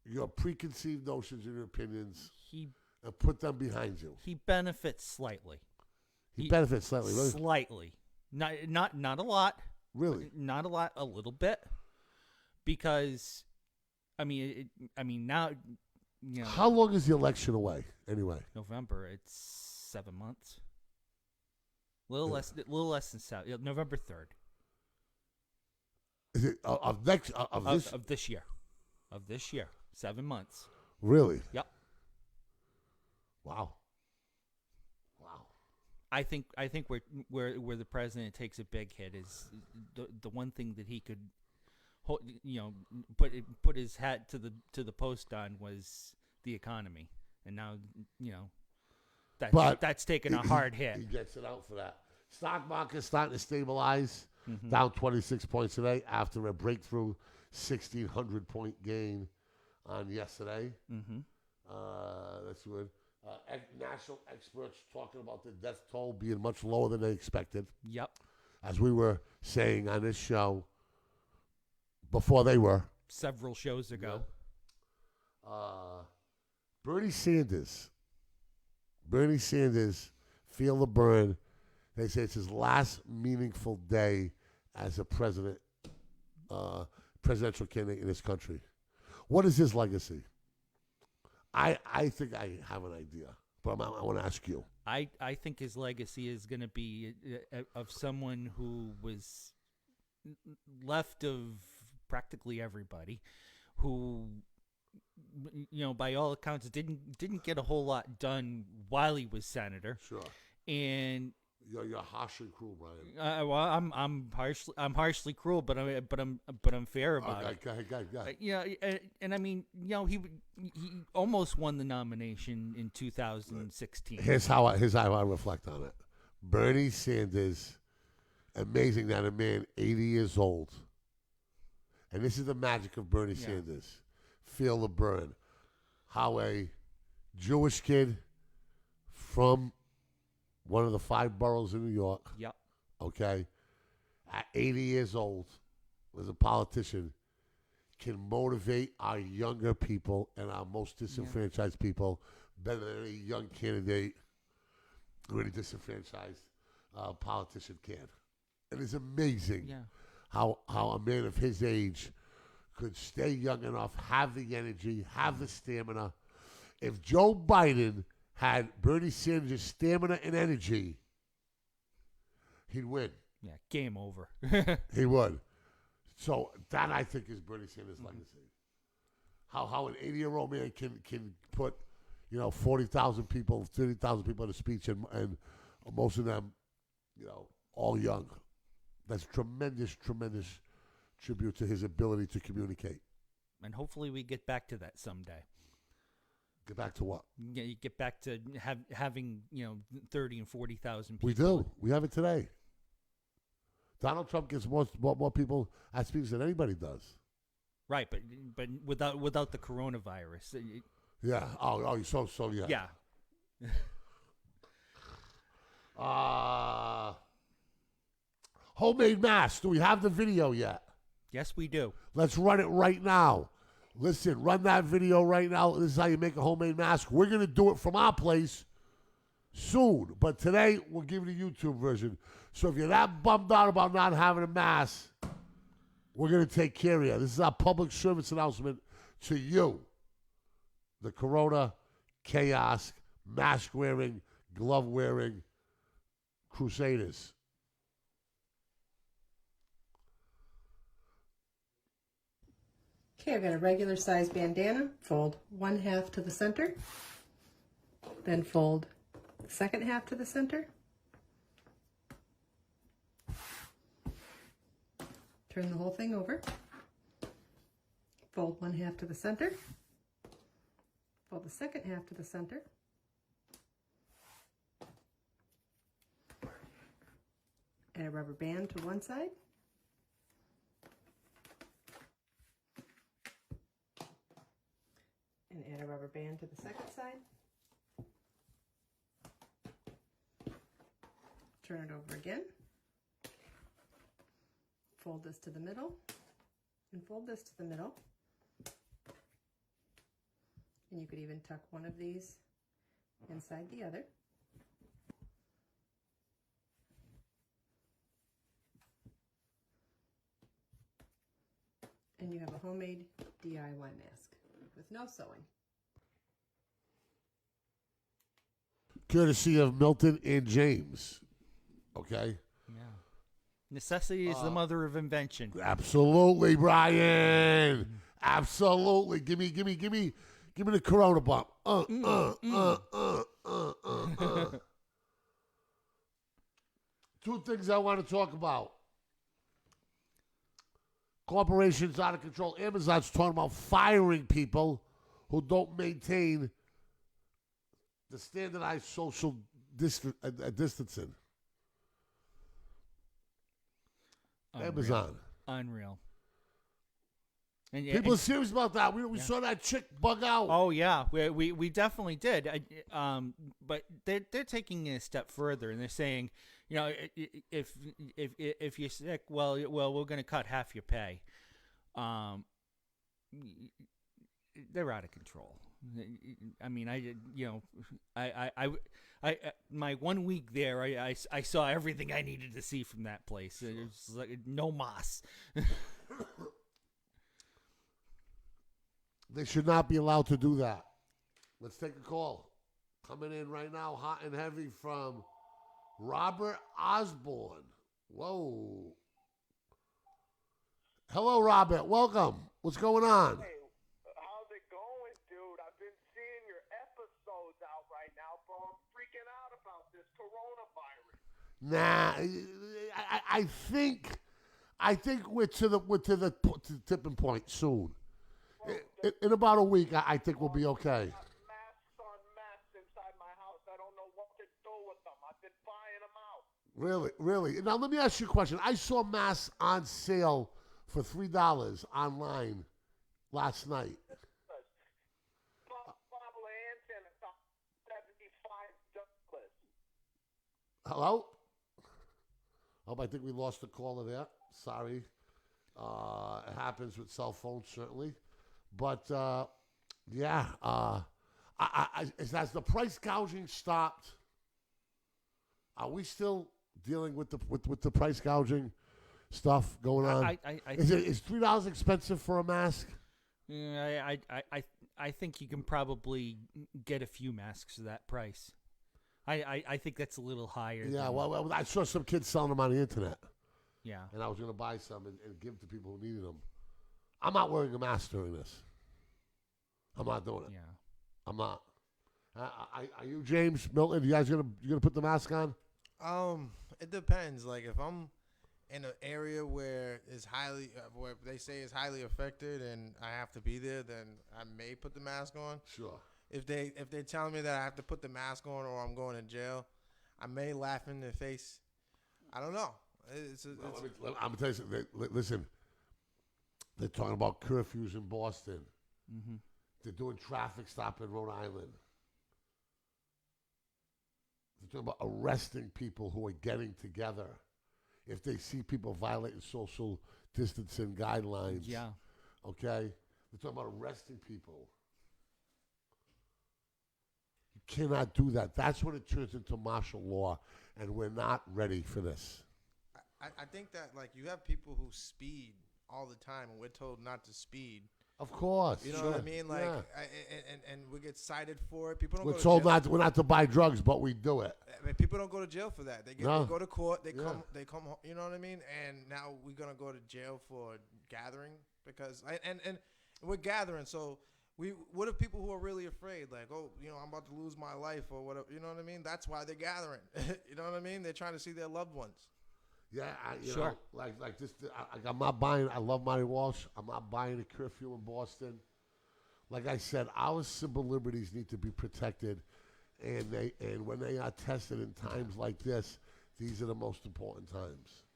your preconceived notions and your opinions He and put them behind you. he benefits slightly. He benefits slightly. Really? Slightly. Not a lot. Really? Not a lot. A little bit. Because, now, How long is the election away, anyway? November. It's 7 months. Little less than 7. November 3rd Is it of this year. Of this year. 7 months. Really? Yep. Wow. I think where the president takes a big hit is the one thing that he could, put his hat to the post on was the economy, and now that's taken a hard hit. He gets it out for that. Stock market starting to stabilize, Mm-hmm. down 26 points today after a breakthrough 1,600 point gain on yesterday. Mm-hmm. That's good. National experts talking about the death toll being much lower than they expected. Yep. As we were saying on this show before they were. Several shows ago. Bernie Sanders, feel the burn. They say it's his last meaningful day as a presidential candidate in this country. What is his legacy? I think I have an idea, but I want to ask you. I think his legacy is going to be of someone who was left of practically everybody, who, by all accounts didn't get a whole lot done while he was senator. Sure. And you're harsh and cruel, Brian. well, I'm harshly cruel, but I'm fair about it. Go ahead. He almost won the nomination in 2016. Here's how I reflect on it. Bernie Sanders, amazing that a man 80 years old, and this is the magic of Bernie Sanders. Feel the burn. How a Jewish kid from one of the 5 boroughs in New York, Yep. okay, at 80 years old, was a politician, can motivate our younger people and our most disenfranchised people better than any young candidate or any disenfranchised politician can. It is amazing Yeah. how a man of his age could stay young enough, have the energy, have the stamina. If Joe Biden had Bernie Sanders' stamina and energy, he'd win. Yeah. Game over. He would. So that, I think, is Bernie Sanders' legacy. How an 80-year-old man can put, 40,000 people, 30,000 people in a speech, and most of them, all young. That's tremendous, tremendous tribute to his ability to communicate. And hopefully we get back to that someday. Get back to what? You get back to having 30 and 40,000 people. We do. We have it today. Donald Trump gets more people at speeches than anybody does. Right, but without the coronavirus. Yeah. So yeah. Yeah. Homemade mask. Do we have the video yet? Yes, we do. Let's run it right now. Listen, run that video right now. This is how you make a homemade mask. We're going to do it from our place soon. But today, we'll give you the YouTube version. So if you're that bummed out about not having a mask, we're going to take care of you. This is our public service announcement to you, the Corona Chaos, mask-wearing, glove-wearing crusaders. Okay, I've got a regular size bandana. Fold one half to the center, then fold the second half to the center. Turn the whole thing over. Fold one half to the center. Fold the second half to the center. Add a rubber band to one side. And add a rubber band to the second side. Turn it over again. Fold this to the middle and fold this to the middle. And you could even tuck one of these inside the other. And you have a homemade DIY mask with no sewing. Courtesy of Milton and James. Okay? Yeah. Necessity is the mother of invention. Absolutely, Brian. Absolutely. Give me the Corona bump. Two things I want to talk about. Corporations out of control. Amazon's talking about firing people who don't maintain the standardized social distancing. Amazon. Unreal. And People are serious about that. We saw that chick bug out. Oh yeah, we definitely did. But they're taking it a step further, and they're saying, if you're sick, well, we're going to cut half your pay. They're out of control. I mean, I my 1 week there, I saw everything I needed to see from that place. It was like no moss. They should not be allowed to do that. Let's take a call. Coming in right now, hot and heavy from Robert Osborne. Whoa. Hello, Robert. Welcome. What's going on? Hey, how's it going, dude? I've been seeing your episodes out right now, bro. I'm freaking out about this coronavirus. Nah, I think we're to the tipping point soon. In about a week, I think we'll be okay. Masks on masks inside my house. I don't know what to do with them. I've been buying them out. Really. Now, let me ask you a question. I saw masks on sale for $3 online last night. Bottle of hand sanitizer, $75. Hello? Oh, I think we lost the caller there. Sorry. It happens with cell phones, certainly. But, has the price gouging stopped? Are we still dealing with the price gouging stuff going on? Is $3 expensive for a mask? Yeah, I think you can probably get a few masks for that price. I think that's a little higher. Yeah, than, well, I saw some kids selling them on the internet. Yeah. And I was going to buy some and give to people who needed them. I'm not wearing a mask during this. I'm not doing it. Yeah. I'm not. Are you, James, Milton? You guys gonna put the mask on? It depends. Like if I'm in an area where it's where they say it's highly affected and I have to be there, then I may put the mask on. Sure. If they're telling me that I have to put the mask on or I'm going to jail, I may laugh in their face. I don't know. I'm gonna tell you something. Listen, they're talking about curfews in Boston. Mm-hmm. They're doing traffic stop in Rhode Island. They're talking about arresting people who are getting together if they see people violating social distancing guidelines. Yeah. Okay? They're talking about arresting people. You cannot do that. That's when it turns into martial law, and we're not ready for this. I think that like you have people who speed all the time, and we're told not to speed. Of course. You know sure. what I mean? Like, Yeah. and we get cited for it. People don't We're go to told jail. we're not to buy drugs, but we do it. I mean, people don't go to jail for that. They No. go to court. They Yeah. come home. You know what I mean? And now we're gonna go to jail for gathering because and we're gathering. So what if people who are really afraid, like, oh, you know, I'm about to lose my life or whatever. You know what I mean? That's why they're gathering. You know what I mean? They're trying to see their loved ones. Yeah, you Sure. know, like this. I'm not buying. I love Marty Walsh. I'm not buying a curfew in Boston. Like I said, our civil liberties need to be protected, and when they are tested in times like this, these are the most important times.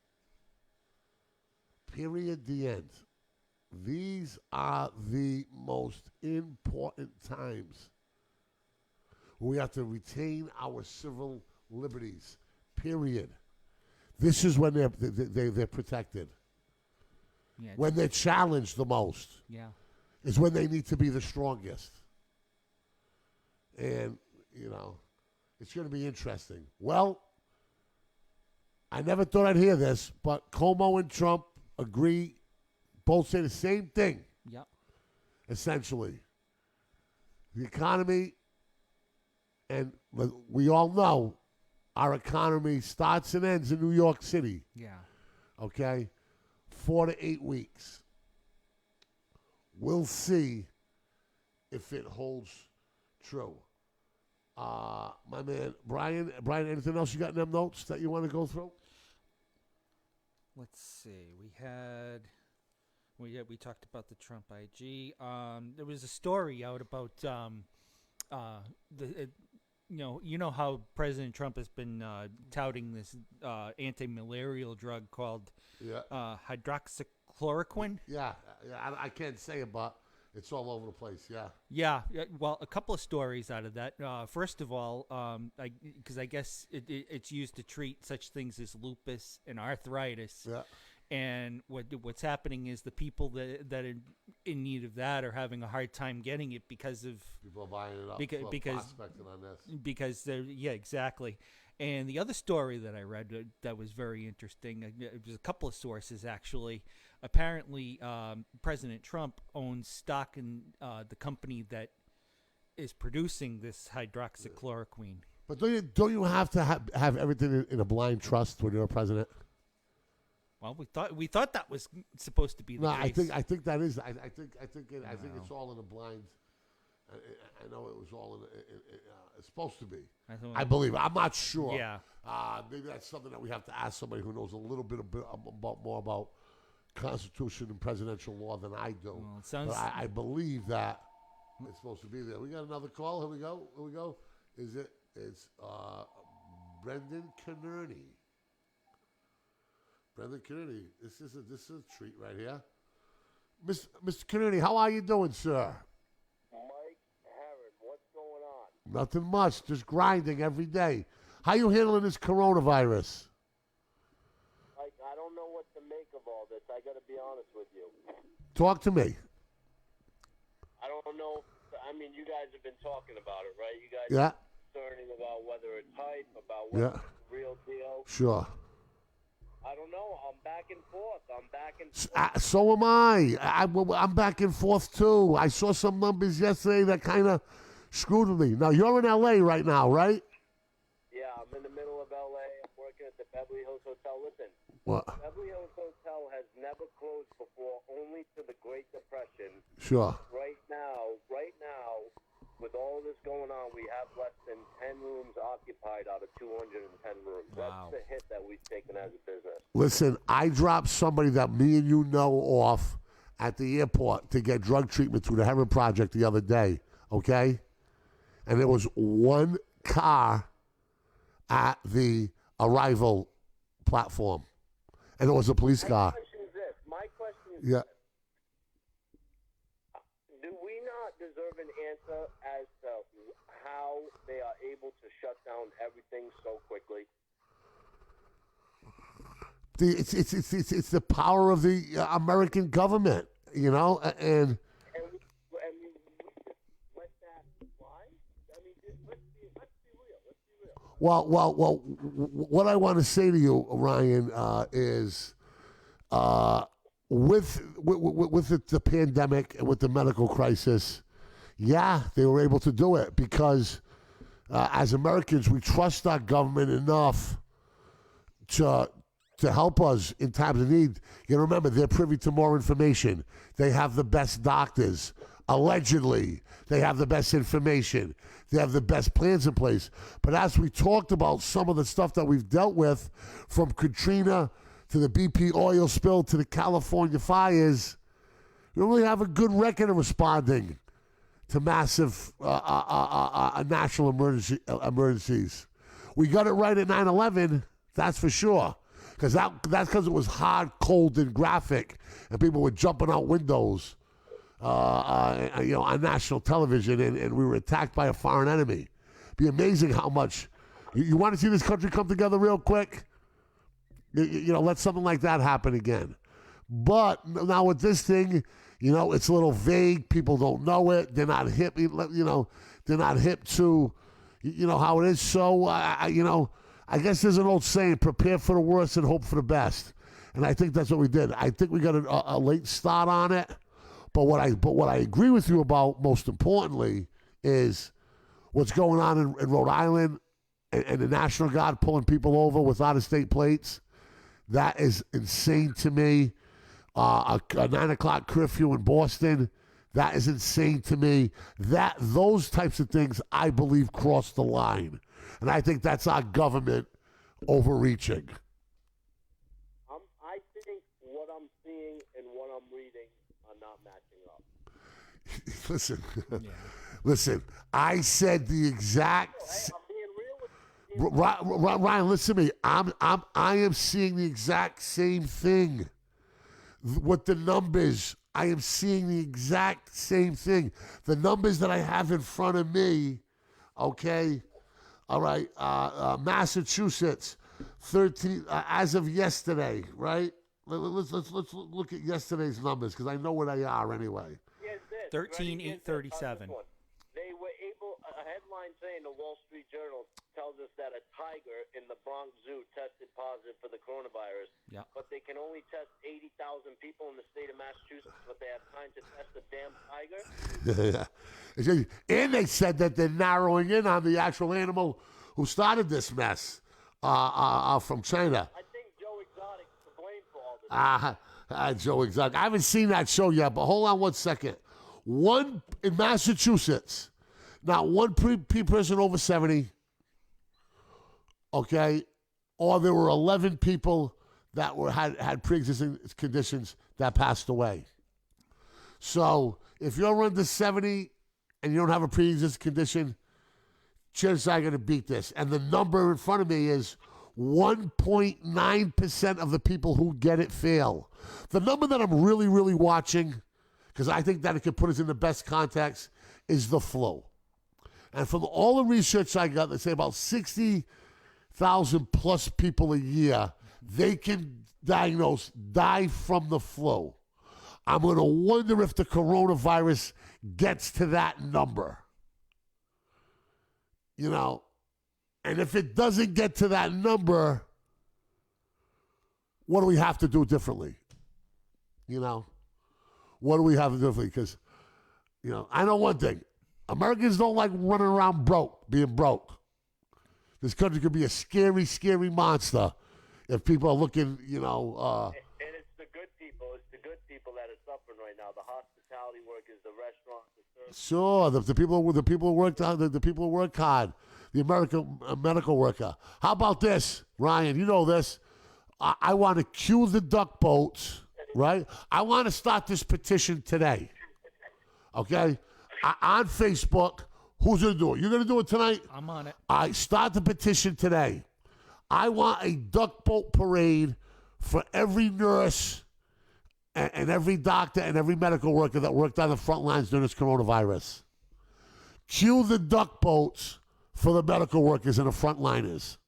Period. The end. These are the most important times. We have to retain our civil liberties. Period. This is when they're protected. Yeah. When they're challenged the most Yeah. is when they need to be the strongest. And, you know, it's going to be interesting. Well, I never thought I'd hear this, but Cuomo and Trump agree, both say the same thing, Yep. essentially. The economy, and we all know, our economy starts and ends in New York City, Yeah. okay? 4 to 8 weeks. We'll see if it holds true. My man, Brian, anything else you got in them notes that you want to go through? Let's see. We talked about the Trump IG. There was a story out about you know how President Trump has been touting this anti-malarial drug called hydroxychloroquine. Yeah, I can't say it, but it's all over the place. Yeah. Yeah. Well, a couple of stories out of that. First of all, because I guess it's used to treat such things as lupus and arthritis. Yeah. And what's happening is the people that are in need of that are having a hard time getting it because of People are buying it up. because prospecting on this. because they're exactly. And the other story that I read that was very interesting, it was a couple of sources actually. Apparently, President Trump owns stock in the company that is producing this hydroxychloroquine. But don't you have to have everything in a blind trust when you're a president? Well, we thought that was supposed to be the No, case. I think that is. I think it's all in a blind. I know it was all in. It's supposed to be. I believe. I'm not sure. Yeah. Maybe that's something that we have to ask somebody who knows a little bit more about Constitution and presidential law than I do. Well, it sounds. But I believe that it's supposed to be there. We got another call. Here we go. It's Brendan Kernerney. Brendan Kennedy, this is a treat right here. Mr. Kennedy, how are you doing, sir? Mike Harrod, what's going on? Nothing much, just grinding every day. How you handling this coronavirus? Mike, I don't know what to make of all this. I got to be honest with you. Talk to me. I don't know. I mean, you guys have been talking about it, right? You guys Yeah. are concerning about whether it's hype, about whether Yeah. it's the real deal. Sure. I don't know. I'm back and forth. So am I. I'm back and forth too. I saw some numbers yesterday that kind of screwed with me. Now you're in LA right now, right? Yeah, I'm in the middle of LA. I'm working at the Beverly Hills Hotel. Listen, What? Beverly Hills Hotel has never closed before, only to the Great Depression. Sure. Right now, with all this going on, we have less than 10 rooms occupied out of 210 rooms. Wow. That's the hit that we've taken as a business. Listen, I dropped somebody that me and you know off at the airport to get drug treatment through the Heron Project the other day, okay? And there was one car at the arrival platform, and it was a police car. My question is Yeah. do we not deserve an answer as to how they are able to shut down everything so quickly? It's the power of the American government, you know, and And we just let that fly? I mean, let's be real. Let's be real. well, what I want to say to you, Ryan, is with the pandemic and with the medical crisis, yeah, they were able to do it because as Americans, we trust our government enough to help us in times of need. You remember, they're privy to more information. They have the best doctors. Allegedly, they have the best information. They have the best plans in place. But as we talked about some of the stuff that we've dealt with, from Katrina to the BP oil spill to the California fires, we don't really have a good record of responding to massive national emergencies. We got it right at 9/11, that's for sure. That's because it was hard, cold, and graphic, and people were jumping out windows, on national television, and we were attacked by a foreign enemy. Be amazing how much. You want to see this country come together real quick? Let something like that happen again. But now with this thing, it's a little vague. People don't know it. They're not hip. They're not hip to, how it is. So, I guess there's an old saying: prepare for the worst and hope for the best. And I think that's what we did. I think we got a late start on it. But what I agree with you about, most importantly, is what's going on in Rhode Island and the National Guard pulling people over with out-of-state plates. That is insane to me. A 9 o'clock curfew in Boston. That is insane to me. Those types of things, I believe, cross the line. And I think that's our government overreaching. I think what I'm seeing and what I'm reading are not matching up. Listen. I said the exact. I'm being real with you. Ryan, listen to me. I am seeing the exact same thing. With the numbers, I am seeing the exact same thing. The numbers that I have in front of me. Okay. All right, Massachusetts, 13 as of yesterday, right? Let's look at yesterday's numbers because I know where they are anyway. Here's this. 13,837. They were able. A headline saying the Wall Street Journal tells us that a tiger in the Bronx Zoo tested positive for the coronavirus. Yeah. But they can only test 80,000 people in the state of Massachusetts, but they have time to test a damn tiger. And they said that they're narrowing in on the actual animal who started this mess from China. I think Joe Exotic's to blame for all this. Joe Exotic. I haven't seen that show yet, but hold on one second. One in Massachusetts, not one person over 70, okay, or there were 11 people that had pre-existing conditions that passed away. So if you're under 70 and you don't have a pre-existing condition, chances are going to beat this. And the number in front of me is 1.9% of the people who get it fail. The number that I'm really, really watching, because I think that it could put us in the best context, is the flu. And from all the research I got, they say about 60,000 plus people a year they can diagnose die from the flu. I'm going to wonder if the coronavirus gets to that number. You know, and if it doesn't get to that number, what do we have to do differently? You know, what do we have to do differently? Because, you know, I know one thing. Americans don't like running around being broke. This country could be a scary, scary monster if people are looking, you know. And it's the good people. It's the good people that are suffering right now. The hospitality workers, the restaurants, the service. Sure, the people who worked hard, the people who work hard, the American medical worker. How about this, Ryan? You know this. I want to cue the duck boats, right? I want to start this petition today. Okay, on Facebook. Who's going to do it? You're going to do it tonight? I'm on it. I start the petition today. I want a duck boat parade for every nurse and every doctor and every medical worker that worked on the front lines during this coronavirus. Cue the duck boats for the medical workers and the frontliners.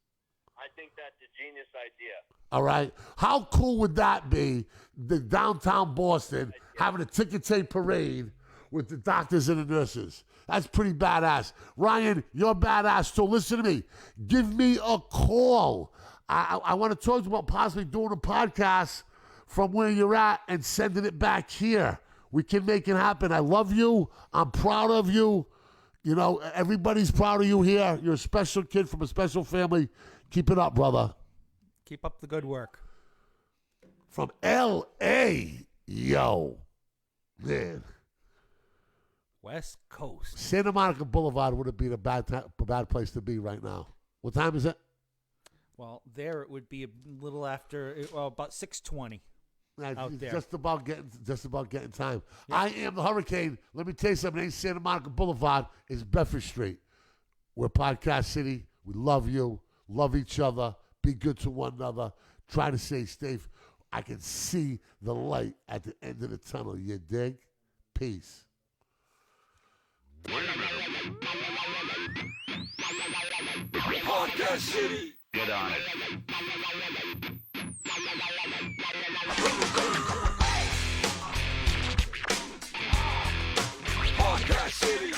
I think that's a genius idea. All right? How cool would that be, the downtown Boston having a ticker tape parade with the doctors and the nurses? That's pretty badass. Ryan, you're badass, so listen to me. Give me a call. I want to talk to you about possibly doing a podcast from where you're at and sending it back here. We can make it happen. I love you. I'm proud of you. You know, everybody's proud of you here. You're a special kid from a special family. Keep it up, brother. Keep up the good work. From L.A., yo. Man. West Coast. Santa Monica Boulevard wouldn't be a bad place to be right now. What time is it? Well, there it would be a little after, well, about 6:20. Out there. Just about getting time. Yep. I am the Hurricane. Let me tell you something. Ain't Santa Monica Boulevard, is Bedford Street. We're Podcast City. We love you. Love each other. Be good to one another. Try to stay safe. I can see the light at the end of the tunnel. You dig? Peace. Podcast City. Get on it. Podcast City.